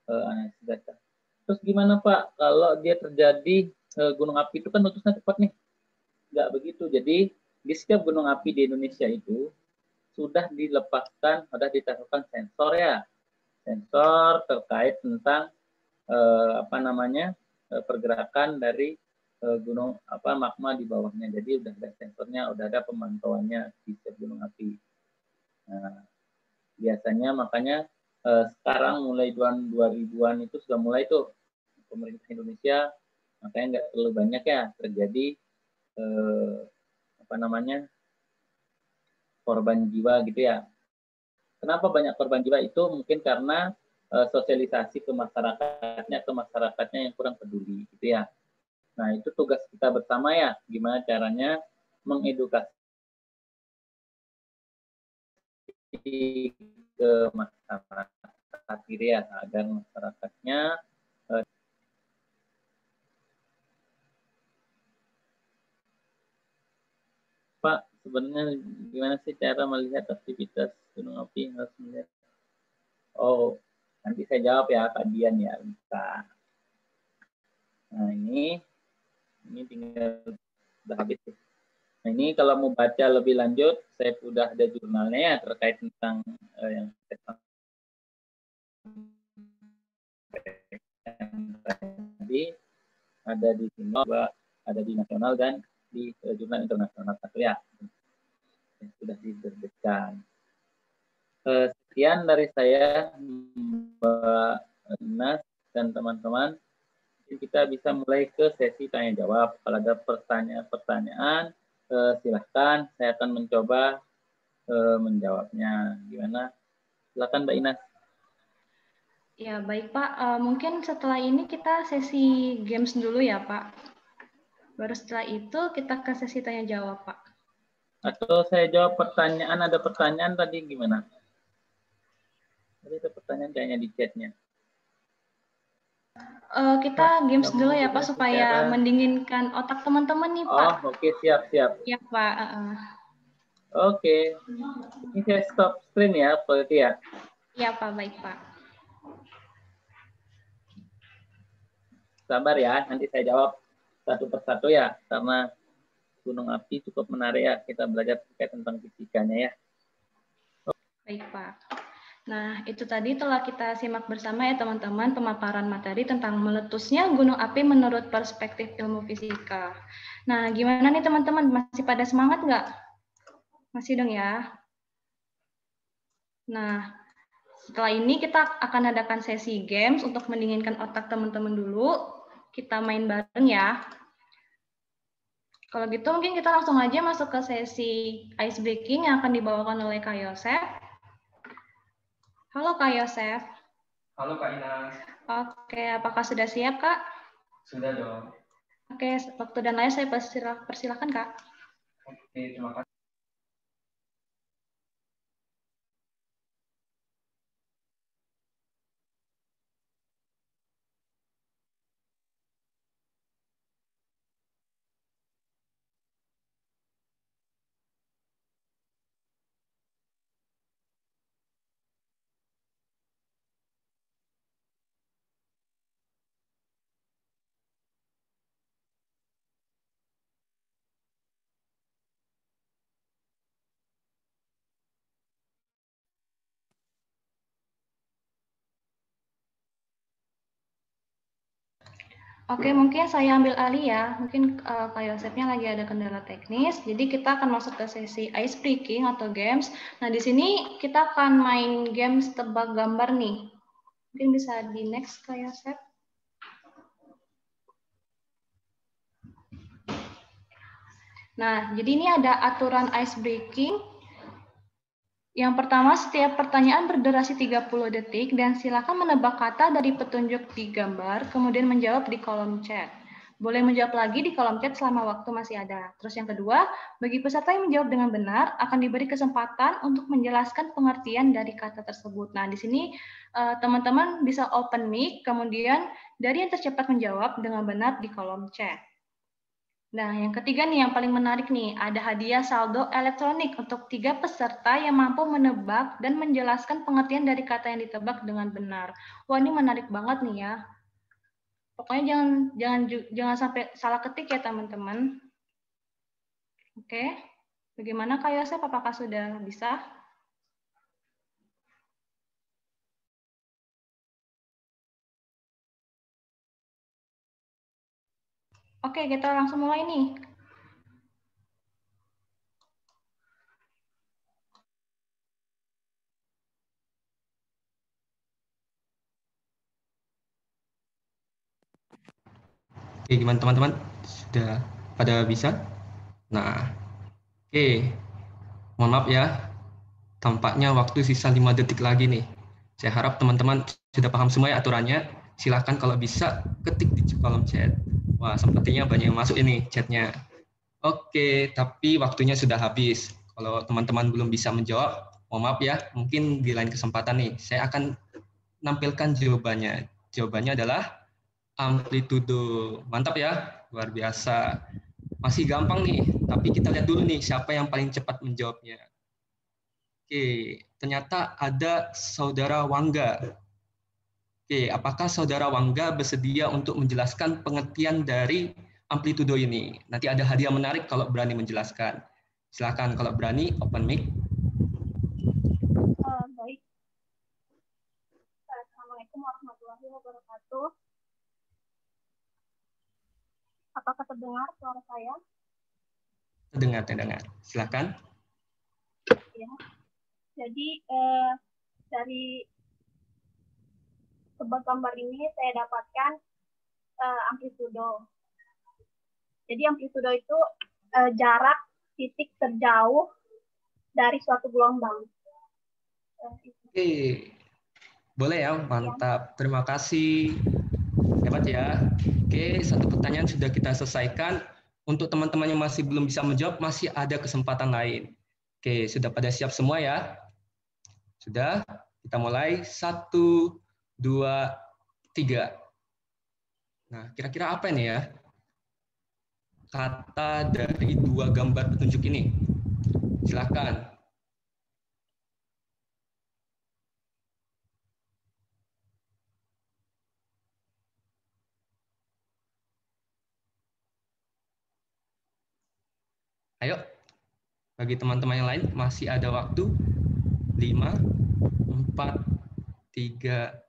analisis data. Terus gimana Pak kalau dia terjadi gunung api itu kan letusnya cepat nih? Nggak begitu. Jadi di setiap gunung api di Indonesia itu sudah dilepaskan, sudah ditaruhkan sensor ya, sensor terkait tentang pergerakan dari gunung magma di bawahnya. Jadi udah ada sensornya, udah ada pemantauannya di setiap gunung api. Nah, biasanya makanya sekarang mulai 2000-an itu sudah mulai tuh pemerintah Indonesia, makanya nggak terlalu banyak ya terjadi korban jiwa gitu ya. Kenapa banyak korban jiwa itu? Mungkin karena sosialisasi ke masyarakatnya yang kurang peduli gitu ya. Nah, itu tugas kita bersama ya, gimana caranya mengedukasi ke masyarakat gitu ya, agar masyarakatnya Pak, sebenarnya gimana sih cara melihat aktivitas gunung api yang harus melihat? Oh, nanti saya jawab ya Kak Dian ya, bisa. Nah, ini tinggal udah habis. Nah, ini kalau mau baca lebih lanjut, saya sudah ada jurnalnya ya terkait tentang yang tadi ada di sini, ada di nasional dan di jurnal internasional satu ya, yang sudah diterbitkan. Sekian dari saya, Mbak Dinas dan teman-teman. Kita bisa mulai ke sesi tanya jawab. Kalau ada pertanyaan, silahkan. Saya akan mencoba menjawabnya. Gimana? Silakan Mbak Inas. Ya, baik Pak. Mungkin setelah ini kita sesi games dulu ya Pak. Baru setelah itu kita ke sesi tanya jawab Pak. Atau saya jawab pertanyaan, ada pertanyaan tadi gimana? Tadi ada pertanyaan kayaknya di chatnya. Kita games dulu ya Pak, supaya mendinginkan otak teman-teman nih Pak. Oh, oke, siap. Ya Pak. Oke. Ini saya stop screen ya, berarti ya? Ya Pak, baik Pak. Sabar ya, nanti saya jawab satu persatu ya, karena gunung api cukup menarik ya, kita belajar terkait tentang fisikanya ya. Baik Pak. Nah, itu tadi telah kita simak bersama ya teman-teman pemaparan materi tentang meletusnya gunung api menurut perspektif ilmu fisika. Nah, gimana nih teman-teman? Masih pada semangat nggak? Masih dong ya? Nah, setelah ini kita akan adakan sesi games untuk mendinginkan otak teman-teman dulu. Kita main bareng ya. Kalau gitu mungkin kita langsung aja masuk ke sesi ice breaking yang akan dibawakan oleh Kak Yosef. Halo Kak Yosef. Halo Kak Inas. Oke, apakah sudah siap Kak? Sudah dong. Oke, waktu dan layar saya persilakan Kak. Oke, terima kasih. Oke, mungkin saya ambil alih ya. Mungkin Kak Yosefnya lagi ada kendala teknis. Jadi kita akan masuk ke sesi ice breaking atau games. Nah, di sini kita akan main games tebak gambar nih. Mungkin bisa di next Kak Yosef. Nah, jadi ini ada aturan ice breaking. Yang pertama, setiap pertanyaan berdurasi 30 detik dan silakan menebak kata dari petunjuk di gambar, kemudian menjawab di kolom chat. Boleh menjawab lagi di kolom chat selama waktu masih ada. Terus yang kedua, bagi peserta yang menjawab dengan benar, akan diberi kesempatan untuk menjelaskan pengertian dari kata tersebut. Nah, di sini teman-teman bisa open mic, kemudian dari yang tercepat menjawab dengan benar di kolom chat. Nah, yang ketiga nih yang paling menarik nih, ada hadiah saldo elektronik untuk 3 peserta yang mampu menebak dan menjelaskan pengertian dari kata yang ditebak dengan benar. Wah, ini menarik banget nih ya. Pokoknya jangan sampai salah ketik ya teman-teman. Oke. Bagaimana Kak Yosef, apakah sudah bisa? Oke, kita langsung mulai nih. Oke, gimana teman-teman? Sudah pada bisa? Nah, oke. Mohon maaf ya, tampaknya waktu sisa 5 detik lagi nih. Saya harap teman-teman sudah paham semua ya aturannya. Silahkan kalau bisa ketik di kolom chat. Wah, sepertinya banyak yang masuk ini chatnya. Oke, tapi waktunya sudah habis. Kalau teman-teman belum bisa menjawab, mohon maaf ya, mungkin di lain kesempatan nih, saya akan nampilkan jawabannya. Jawabannya adalah amplitudo. Mantap ya, luar biasa. Masih gampang nih, tapi kita lihat dulu nih siapa yang paling cepat menjawabnya. Oke, ternyata ada saudara Wangga. Oke, apakah saudara Wangga bersedia untuk menjelaskan pengertian dari amplitudo ini? Nanti ada hadiah menarik kalau berani menjelaskan. Silakan kalau berani, open mic. Baik. Assalamualaikum warahmatullahi wabarakatuh. Apakah terdengar suara saya? Terdengar. Silakan. Ya. Jadi dari sebuah gambar ini saya dapatkan amplitudo. Jadi amplitudo itu jarak titik terjauh dari suatu gelombang. Oke, boleh ya, mantap. Terima kasih. Hebat ya. Oke, satu pertanyaan sudah kita selesaikan. Untuk teman-teman yang masih belum bisa menjawab, masih ada kesempatan lain. Oke, sudah pada siap semua ya? Sudah? Kita mulai. 1, 2, 3. Nah, kira-kira apa ini ya? Kata dari 2 gambar petunjuk ini. Silakan. Ayo, bagi teman-teman yang lain masih ada waktu. 5, 4, 3,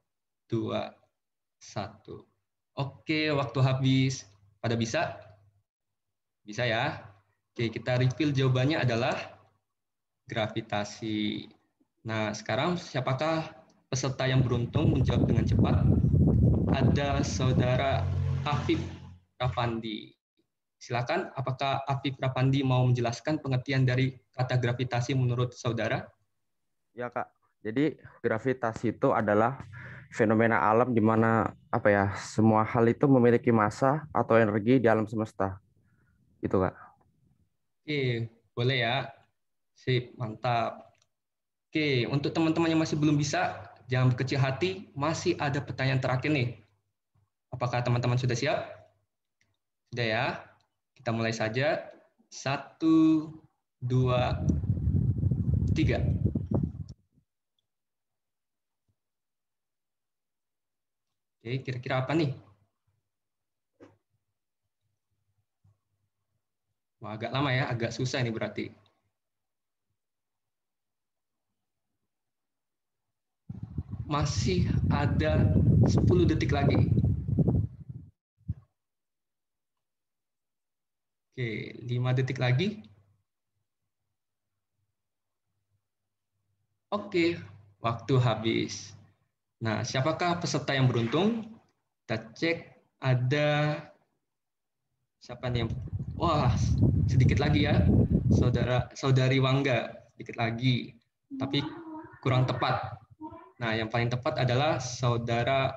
2, 1. Oke, waktu habis. Pada bisa? Bisa ya? Oke, kita reveal jawabannya adalah gravitasi. Nah, sekarang siapakah peserta yang beruntung menjawab dengan cepat? Ada saudara Afif Rafandi. Silakan, apakah Afif Rafandi mau menjelaskan pengertian dari kata gravitasi menurut saudara? Ya, Kak. Jadi gravitasi itu adalah fenomena alam di mana semua hal itu memiliki massa atau energi di alam semesta. Itu, Kak. Oke, boleh ya. Sip, mantap. Oke, untuk teman-teman yang masih belum bisa, jangan berkecil hati, masih ada pertanyaan terakhir nih. Apakah teman-teman sudah siap? Sudah ya? Kita mulai saja. 1, 2, 3. Oke, kira-kira apa nih? Wah, agak lama ya, agak susah ini berarti. Masih ada 10 detik lagi. Oke, 5 detik lagi. Oke, waktu habis. Nah, siapakah peserta yang beruntung? Kita cek ada siapa nih yang wah, sedikit lagi ya. Saudari Wangga, sedikit lagi. Tapi kurang tepat. Nah, yang paling tepat adalah saudara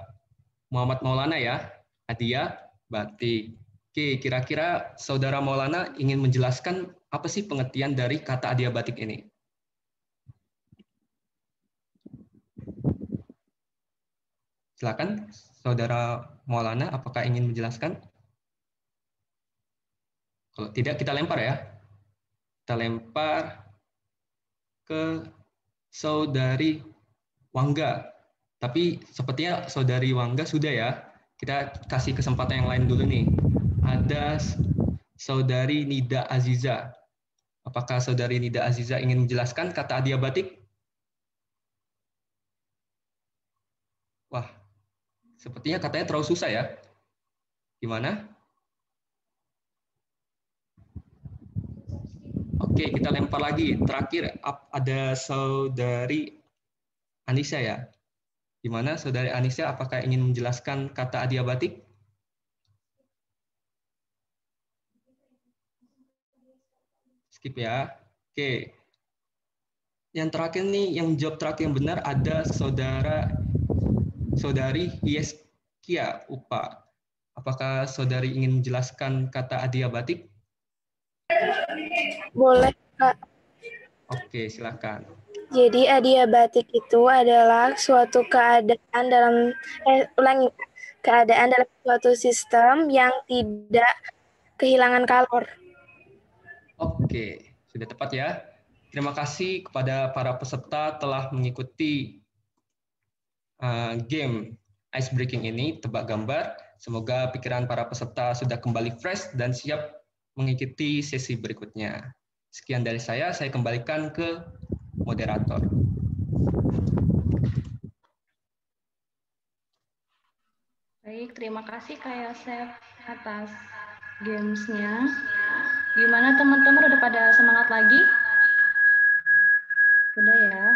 Muhammad Maulana ya. Adia Batik. Oke, kira-kira saudara Maulana ingin menjelaskan apa sih pengertian dari kata adiabatik ini? Silakan, saudara Maulana, apakah ingin menjelaskan? Kalau tidak, kita lempar ya. Kita lempar ke saudari Wangga. Tapi sepertinya saudari Wangga sudah ya. Kita kasih kesempatan yang lain dulu nih. Ada saudari Nida Aziza. Apakah Saudari Nida Aziza ingin menjelaskan kata adiabatik? Wah, sepertinya katanya terlalu susah ya. Gimana? Oke, kita lempar lagi. Terakhir ada Saudari Anissa ya. Gimana Saudari Anissa, apakah ingin menjelaskan kata adiabatik? Skip ya. Oke. Yang terakhir nih, yang jawab terakhir yang benar ada Saudari Yeskia Upa. Apakah Saudari ingin menjelaskan kata adiabatik? Boleh, Kak. Oke, silakan. Jadi adiabatik itu adalah suatu keadaan dalam keadaan dalam suatu sistem yang tidak kehilangan kalor. Oke, sudah tepat ya. Terima kasih kepada para peserta telah mengikuti game ice breaking ini, tebak gambar. Semoga pikiran para peserta sudah kembali fresh dan siap mengikuti sesi berikutnya. Sekian dari saya kembalikan ke moderator. Baik, terima kasih Kak Yosef atas games-nya. Gimana teman-teman, udah pada semangat lagi? Udah ya.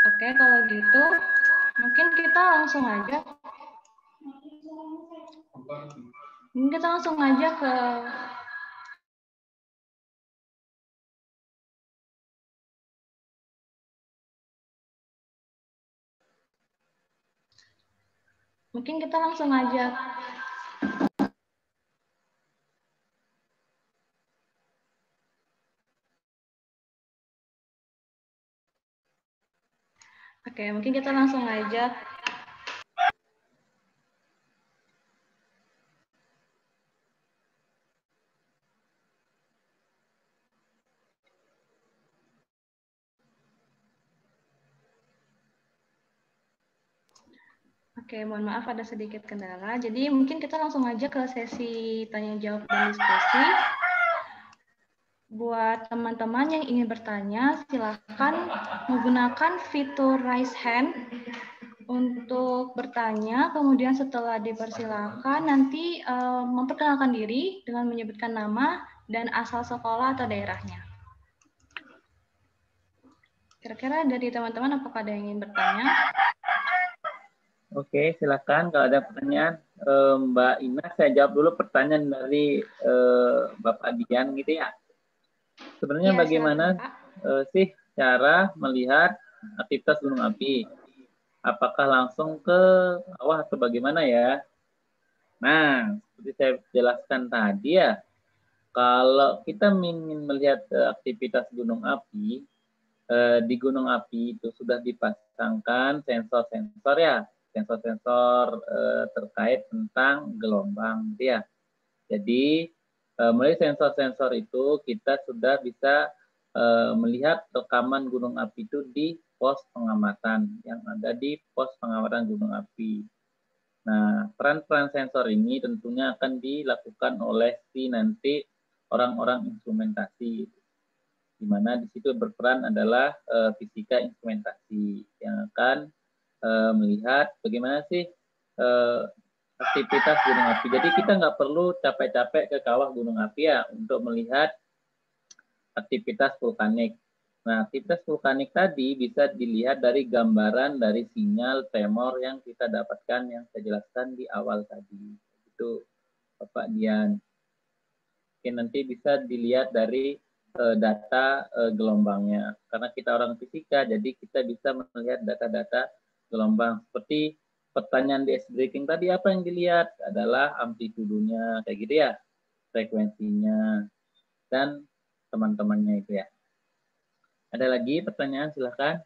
Oke, kalau gitu mungkin kita langsung aja. Mungkin kita langsung aja ke Oke, mungkin kita langsung aja. Oke, mohon maaf ada sedikit kendala. Jadi mungkin kita langsung aja ke sesi tanya jawab dan diskusi. Buat teman-teman yang ingin bertanya, silakan menggunakan fitur raise hand untuk bertanya. Kemudian setelah dipersilakan, nanti memperkenalkan diri dengan menyebutkan nama dan asal sekolah atau daerahnya. Kira-kira dari teman-teman apakah ada yang ingin bertanya? Oke, silakan kalau ada pertanyaan. Mbak Ina, saya jawab dulu pertanyaan dari Bapak Dian gitu ya. Sebenarnya Ya, bagaimana sih cara melihat aktivitas gunung api? Apakah langsung ke bawah atau bagaimana ya? Nah, seperti saya jelaskan tadi ya, kalau kita ingin melihat aktivitas gunung api, di gunung api itu sudah dipasangkan sensor-sensor ya, sensor-sensor terkait tentang gelombang gitu ya. Jadi melalui sensor-sensor itu kita sudah bisa melihat rekaman gunung api itu di pos pengamatan yang ada di pos pengamatan gunung api. Nah, peran-peran sensor ini tentunya akan dilakukan oleh nanti orang-orang instrumentasi, di mana di situ berperan adalah fisika instrumentasi yang akan melihat bagaimana sih aktivitas gunung api. Jadi kita nggak perlu capek-capek ke kawah gunung api ya untuk melihat aktivitas vulkanik. Nah, aktivitas vulkanik tadi bisa dilihat dari gambaran dari sinyal tremor yang kita dapatkan yang saya jelaskan di awal tadi. Itu Bapak Dian. Oke, nanti bisa dilihat dari data gelombangnya. Karena kita orang fisika, jadi kita bisa melihat data-data gelombang. Seperti pertanyaan di ice breaking tadi, apa yang dilihat adalah amplitudonya, kayak gitu ya, frekuensinya, dan teman-temannya itu ya. Ada lagi pertanyaan, silahkan.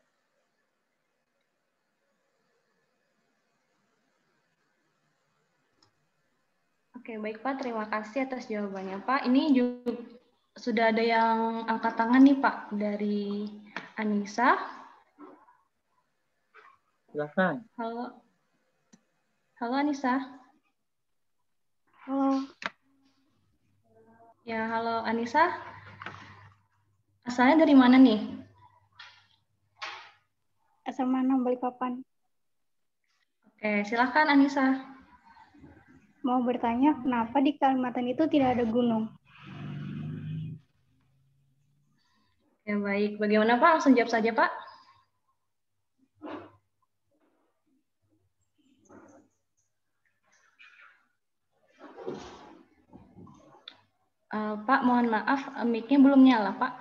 Oke, baik Pak. Terima kasih atas jawabannya Pak. Ini juga sudah ada yang angkat tangan nih Pak dari Anissa. Silahkan. Halo. Halo Anissa. Halo. Ya, halo Anissa. Asalnya dari mana nih? Asal mana Balikpapan? Oke, silakan Anissa. Mau bertanya, kenapa di Kalimantan itu tidak ada gunung? Oke, baik. Bagaimana Pak? Langsung jawab saja Pak. Pak, mohon maaf, mic-nya belum nyala, Pak.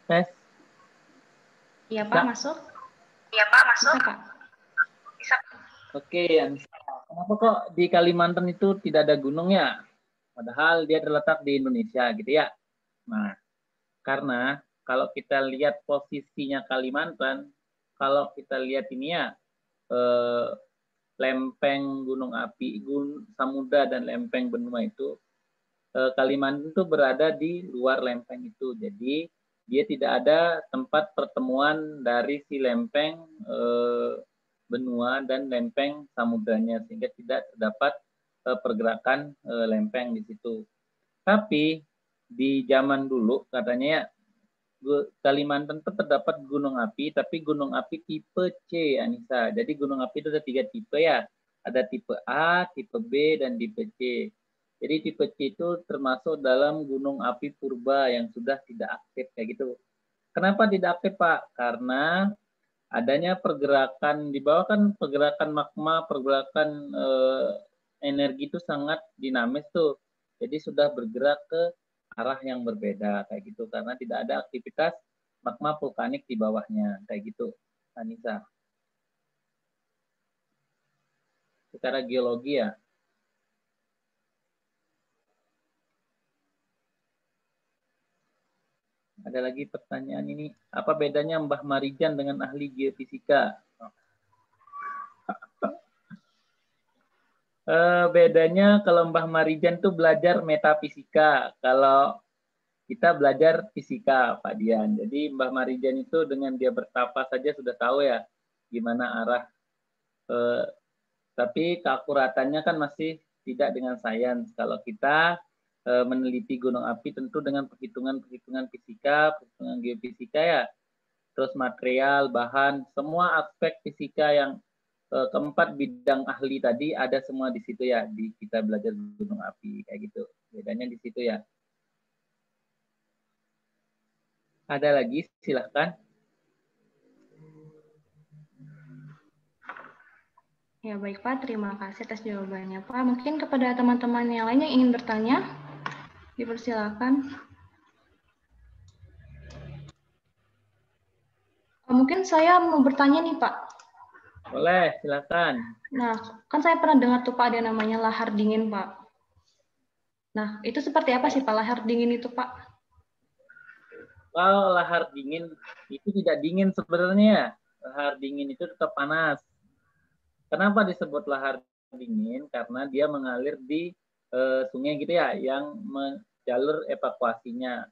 Tes. Iya, Pak, masuk. Iya, Pak, masuk. Bisa, Pak. Bisa. Oke, Anissa. Kenapa kok di Kalimantan itu tidak ada gunungnya? Padahal dia terletak di Indonesia, gitu ya. Nah, karena kalau kita lihat posisinya Kalimantan, kalau kita lihat ini ya, lempeng gunung api, samudra dan lempeng benua itu, Kalimantan itu berada di luar lempeng itu. Jadi dia tidak ada tempat pertemuan dari si lempeng benua dan lempeng samudranya, sehingga tidak terdapat pergerakan lempeng di situ. Tapi di zaman dulu katanya Kalimantan itu terdapat gunung api, tapi gunung api tipe C, Anissa. Jadi gunung api itu ada 3 tipe ya. Ada tipe A, tipe B, dan tipe C. Jadi tipe C itu termasuk dalam gunung api purba yang sudah tidak aktif kayak gitu. Kenapa tidak aktif, Pak? Karena adanya pergerakan di bawah, kan pergerakan magma, pergerakan energi itu sangat dinamis tuh. Jadi sudah bergerak ke arah yang berbeda kayak gitu karena tidak ada aktivitas magma vulkanik di bawahnya kayak gitu, Anissa. Secara geologi ya. Ada lagi pertanyaan ini, apa bedanya Mbah Marijan dengan ahli geofisika? Bedanya kalau Mbah Marijan tuh belajar metafisika, kalau kita belajar fisika, Pak Dian. Jadi Mbah Marijan itu dengan dia bertapa saja sudah tahu ya gimana arah. Tapi keakuratannya kan masih tidak dengan sains. Kalau kita meneliti gunung api tentu dengan perhitungan-perhitungan fisika, perhitungan geofisika ya. Terus material, bahan, semua aspek fisika yang keempat bidang ahli tadi ada semua di situ ya, di kita belajar gunung api kayak gitu. Bedanya di situ ya. Ada lagi, silahkan. Ya, baik Pak. Terima kasih atas jawabannya Pak. Mungkin kepada teman-teman yang lain yang ingin bertanya, dipersilakan. Mungkin saya mau bertanya nih Pak. Boleh, silakan. Nah, kan saya pernah dengar tuh Pak ada namanya lahar dingin Pak. Nah, itu seperti apa sih Pak lahar dingin itu Pak? Kalau lahar dingin itu tidak dingin sebenarnya. Lahar dingin itu tetap panas. Kenapa disebut lahar dingin? Karena dia mengalir di sungai gitu ya, yang jalur evakuasinya.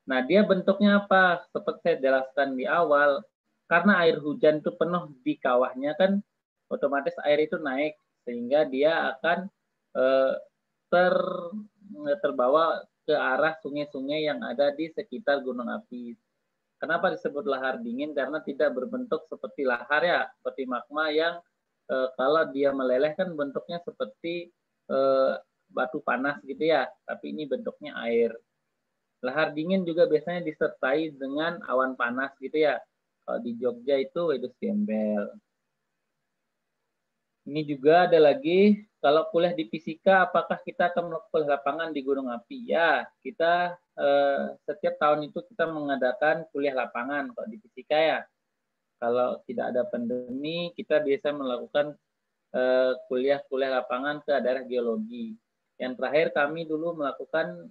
Nah, dia bentuknya apa? Seperti saya jelaskan di awal, karena air hujan itu penuh di kawahnya kan, otomatis air itu naik sehingga dia akan terbawa ke arah sungai-sungai yang ada di sekitar gunung api. Kenapa disebut lahar dingin? Karena tidak berbentuk seperti lahar ya, seperti magma yang kalau dia meleleh kan bentuknya seperti batu panas gitu ya, tapi ini bentuknya air. Lahar dingin juga biasanya disertai dengan awan panas gitu ya. Kalau di Jogja itu wedus gembel. Ini juga ada lagi, kalau kuliah di fisika, apakah kita akan melakukan lapangan di gunung api? Ya, kita setiap tahun itu kita mengadakan kuliah lapangan kalau di fisika ya. Kalau tidak ada pandemi, kita biasa melakukan kuliah-kuliah lapangan ke daerah geologi. Yang terakhir kami dulu melakukan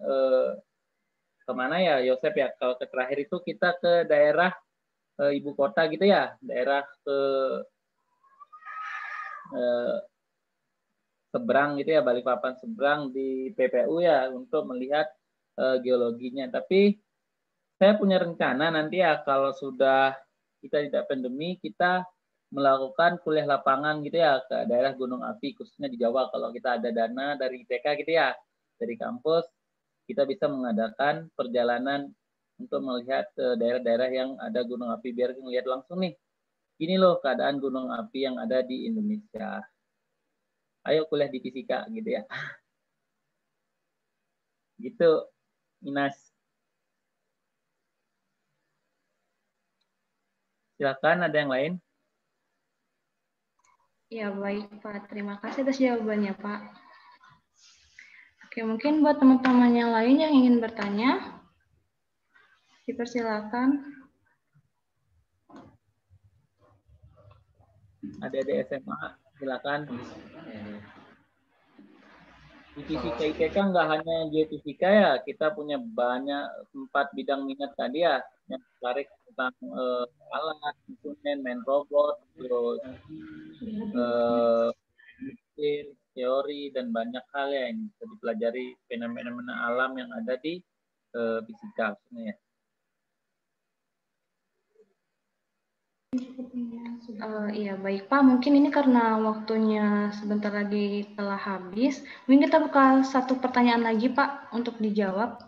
kemana ya, Yosep ya? Kalau ke terakhir itu kita ke daerah ibu kota gitu ya, daerah ke seberang gitu ya, Balikpapan seberang di PPU ya untuk melihat geologinya. Tapi saya punya rencana nanti ya kalau sudah kita tidak pandemi, kita melakukan kuliah lapangan gitu ya ke daerah gunung api khususnya di Jawa. Kalau kita ada dana dari ITK gitu ya, dari kampus, kita bisa mengadakan perjalanan untuk melihat daerah-daerah yang ada gunung api biar melihat langsung nih. Ini loh keadaan gunung api yang ada di Indonesia. Ayo kuliah di fisika gitu ya. Gitu, Inas. Silakan, ada yang lain? Ya, baik Pak. Terima kasih atas jawabannya, Pak. Oke, mungkin buat teman-teman yang lain yang ingin bertanya, dipersilakan. Ada SMA, silakan. Di fisika ITK nggak hanya geofisika ya, kita punya banyak 4 bidang minat tadi ya, yang tertarik tentang alat, instrumen, main robot, terus teori dan banyak hal ya yang bisa dipelajari fenomena alam yang ada di fisika sebenarnya. Iya, baik Pak. Mungkin ini karena waktunya sebentar lagi telah habis. Mungkin kita buka satu pertanyaan lagi Pak untuk dijawab.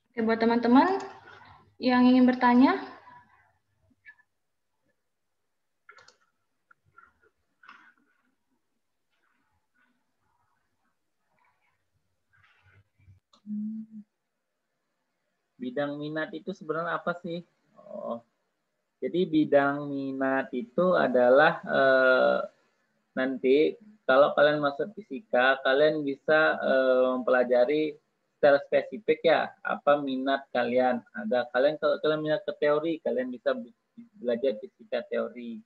Oke, buat teman-teman yang ingin bertanya. Bidang minat itu sebenarnya apa sih? Oh, jadi bidang minat itu adalah nanti kalau kalian masuk fisika, kalian bisa mempelajari secara spesifik ya apa minat kalian. Ada kalian kalau kalian minat ke teori, kalian bisa belajar fisika teori.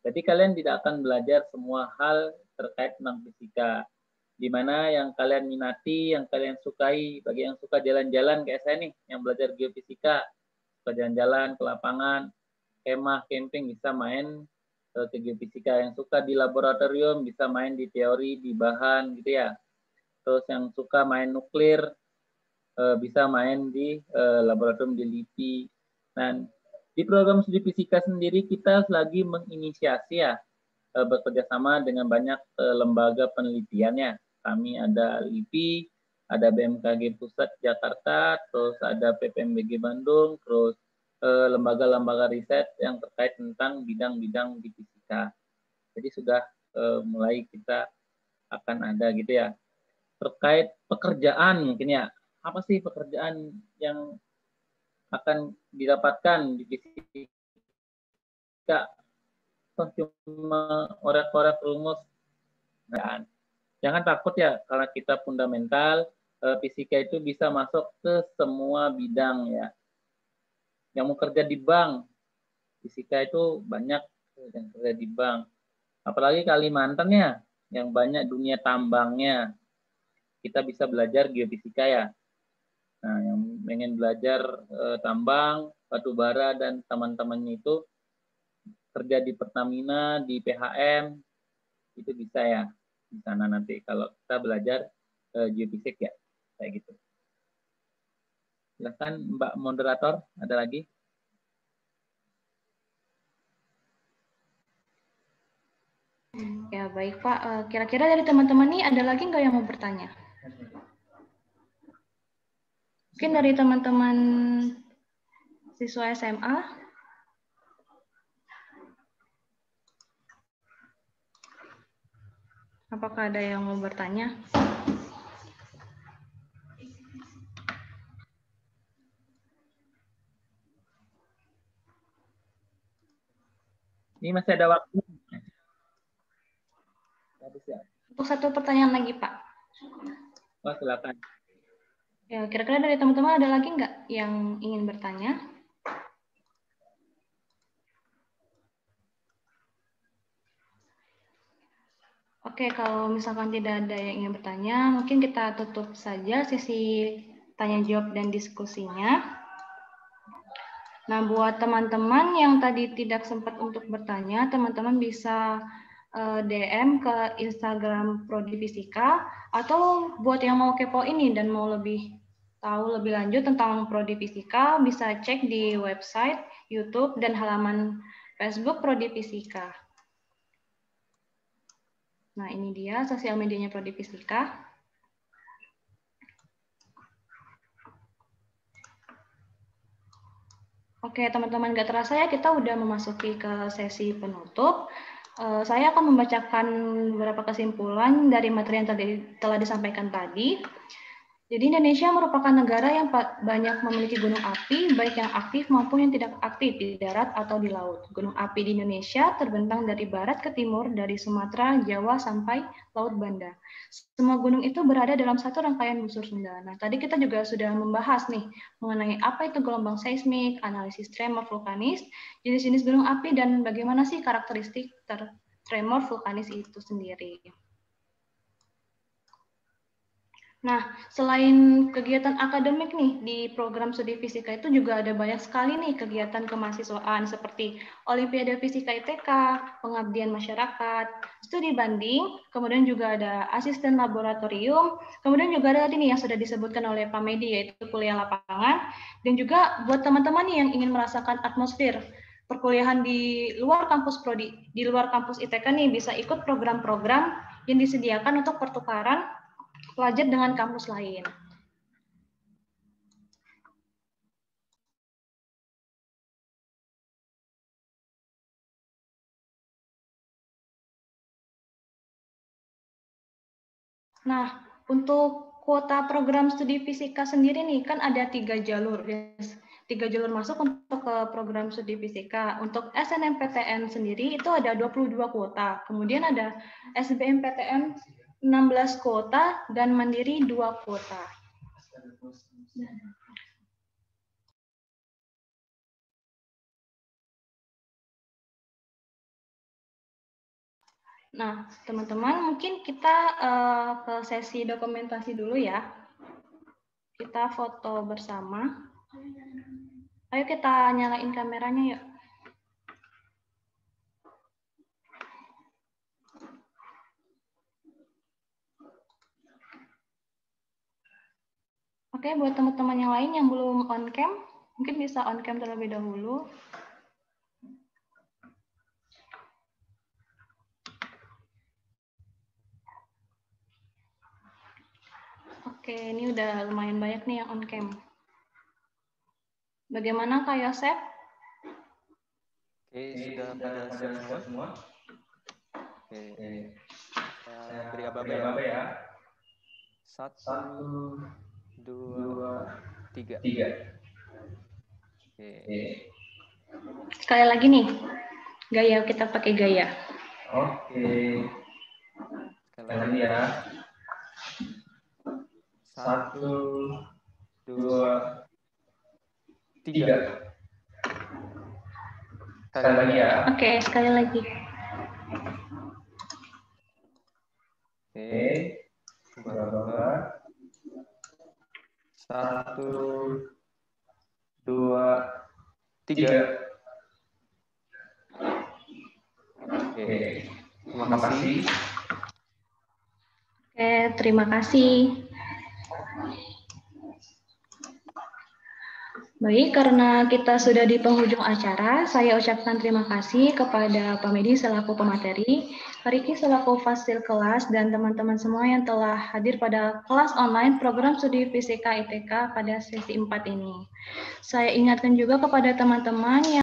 Jadi kalian tidak akan belajar semua hal terkait tentang fisika. Di mana yang kalian minati, yang kalian sukai, bagi yang suka jalan-jalan kayak saya nih, yang belajar geofisika, suka jalan-jalan ke lapangan, kemah, camping, bisa main ke geofisika. Yang suka di laboratorium, bisa main di teori, di bahan gitu ya. Terus yang suka main nuklir, bisa main di laboratorium di LIPI. Nah, di program studi fisika sendiri kita lagi menginisiasi ya, bekerja sama dengan banyak lembaga penelitiannya. Kami ada LIPI, ada BMKG Pusat Jakarta, terus ada PPMBG Bandung, terus lembaga-lembaga riset yang terkait tentang bidang-bidang di fisika. Jadi sudah mulai kita akan ada gitu ya. Terkait pekerjaan mungkin ya, apa sih pekerjaan yang akan didapatkan di fisika? Cuma orek-orek rumus. Nah, jangan takut ya, karena kita fundamental, fisika itu bisa masuk ke semua bidang ya. Yang mau kerja di bank, fisika itu banyak yang kerja di bank. Apalagi Kalimantan ya, yang banyak dunia tambangnya. Kita bisa belajar geofisika ya. Nah, yang pengen belajar tambang, batu bara, dan teman-temannya itu kerja di Pertamina, di PHM, itu bisa ya di sana nanti kalau kita belajar geofisik ya, kayak gitu. Silakan Mbak Moderator, ada lagi? Ya baik Pak, kira-kira dari teman-teman nih ada lagi nggak yang mau bertanya? Mungkin dari teman-teman siswa SMA. Apakah ada yang mau bertanya? Ini masih ada waktu. Untuk satu pertanyaan lagi, Pak. Oh, silakan. Ya, kira-kira dari teman-teman ada lagi nggak yang ingin bertanya? Oke, kalau misalkan tidak ada yang ingin bertanya, mungkin kita tutup saja sesi tanya jawab dan diskusinya. Nah, buat teman-teman yang tadi tidak sempat untuk bertanya, teman-teman bisa DM ke Instagram Prodi Fisika, atau buat yang mau kepo ini dan mau lebih tahu lebih lanjut tentang Prodi Fisika, bisa cek di website, YouTube, dan halaman Facebook Prodi Fisika. Nah, ini dia sosial medianya Prodi Fisika. Oke, teman-teman, nggak terasa ya kita udah memasuki ke sesi penutup. Saya akan membacakan beberapa kesimpulan dari materi yang telah disampaikan tadi. Jadi Indonesia merupakan negara yang banyak memiliki gunung api, baik yang aktif maupun yang tidak aktif di darat atau di laut. Gunung api di Indonesia terbentang dari barat ke timur, dari Sumatera, Jawa, sampai Laut Banda. Semua gunung itu berada dalam satu rangkaian busur Sunda. Nah, tadi kita juga sudah membahas nih mengenai apa itu gelombang seismik, analisis tremor vulkanis, jenis-jenis gunung api, dan bagaimana sih karakteristik tremor vulkanis itu sendiri. Nah, selain kegiatan akademik nih di program studi fisika itu juga ada banyak sekali nih kegiatan kemahasiswaan seperti Olimpiade Fisika ITK, pengabdian masyarakat, studi banding, kemudian juga ada asisten laboratorium, kemudian juga ada tadi nih yang sudah disebutkan oleh Pak Medi yaitu kuliah lapangan, dan juga buat teman-teman nih yang ingin merasakan atmosfer perkuliahan di luar kampus Prodi, di luar kampus ITK nih bisa ikut program-program yang disediakan untuk pertukaran pelajar dengan kampus lain. Nah, untuk kuota program studi fisika sendiri nih, kan ada 3 jalur. Tiga jalur masuk untuk ke program studi fisika. Untuk SNMPTN sendiri itu ada 22 kuota. Kemudian ada SBMPTN 16 kuota dan Mandiri 2 kuota. Nah, teman-teman, mungkin kita ke sesi dokumentasi dulu ya. Kita foto bersama. Ayo kita nyalain kameranya yuk. Oke, buat teman-teman yang lain yang belum on cam, mungkin bisa on cam terlebih dahulu. Oke, ini udah lumayan banyak nih yang on cam. Bagaimana Kak Yosep? Oke, sudah pada siap semua? Oke, saya beri aba-aba ya. 1, 2, 3. Oke. Sekali lagi nih, gaya, kita pakai gaya. Oke. Sekali lagi ya. 1, 2, 3. Sekali lagi ya. Oke, sekali lagi. Oke. Aba-aba. 1, 2, 3. Oke. Terima kasih. Oke, terima kasih. Baik, karena kita sudah di penghujung acara, saya ucapkan terima kasih kepada Pak Medi selaku pemateri, Pak Riki selaku fasil kelas, dan teman-teman semua yang telah hadir pada kelas online program studi Fisika ITK pada sesi 4 ini. Saya ingatkan juga kepada teman-teman yang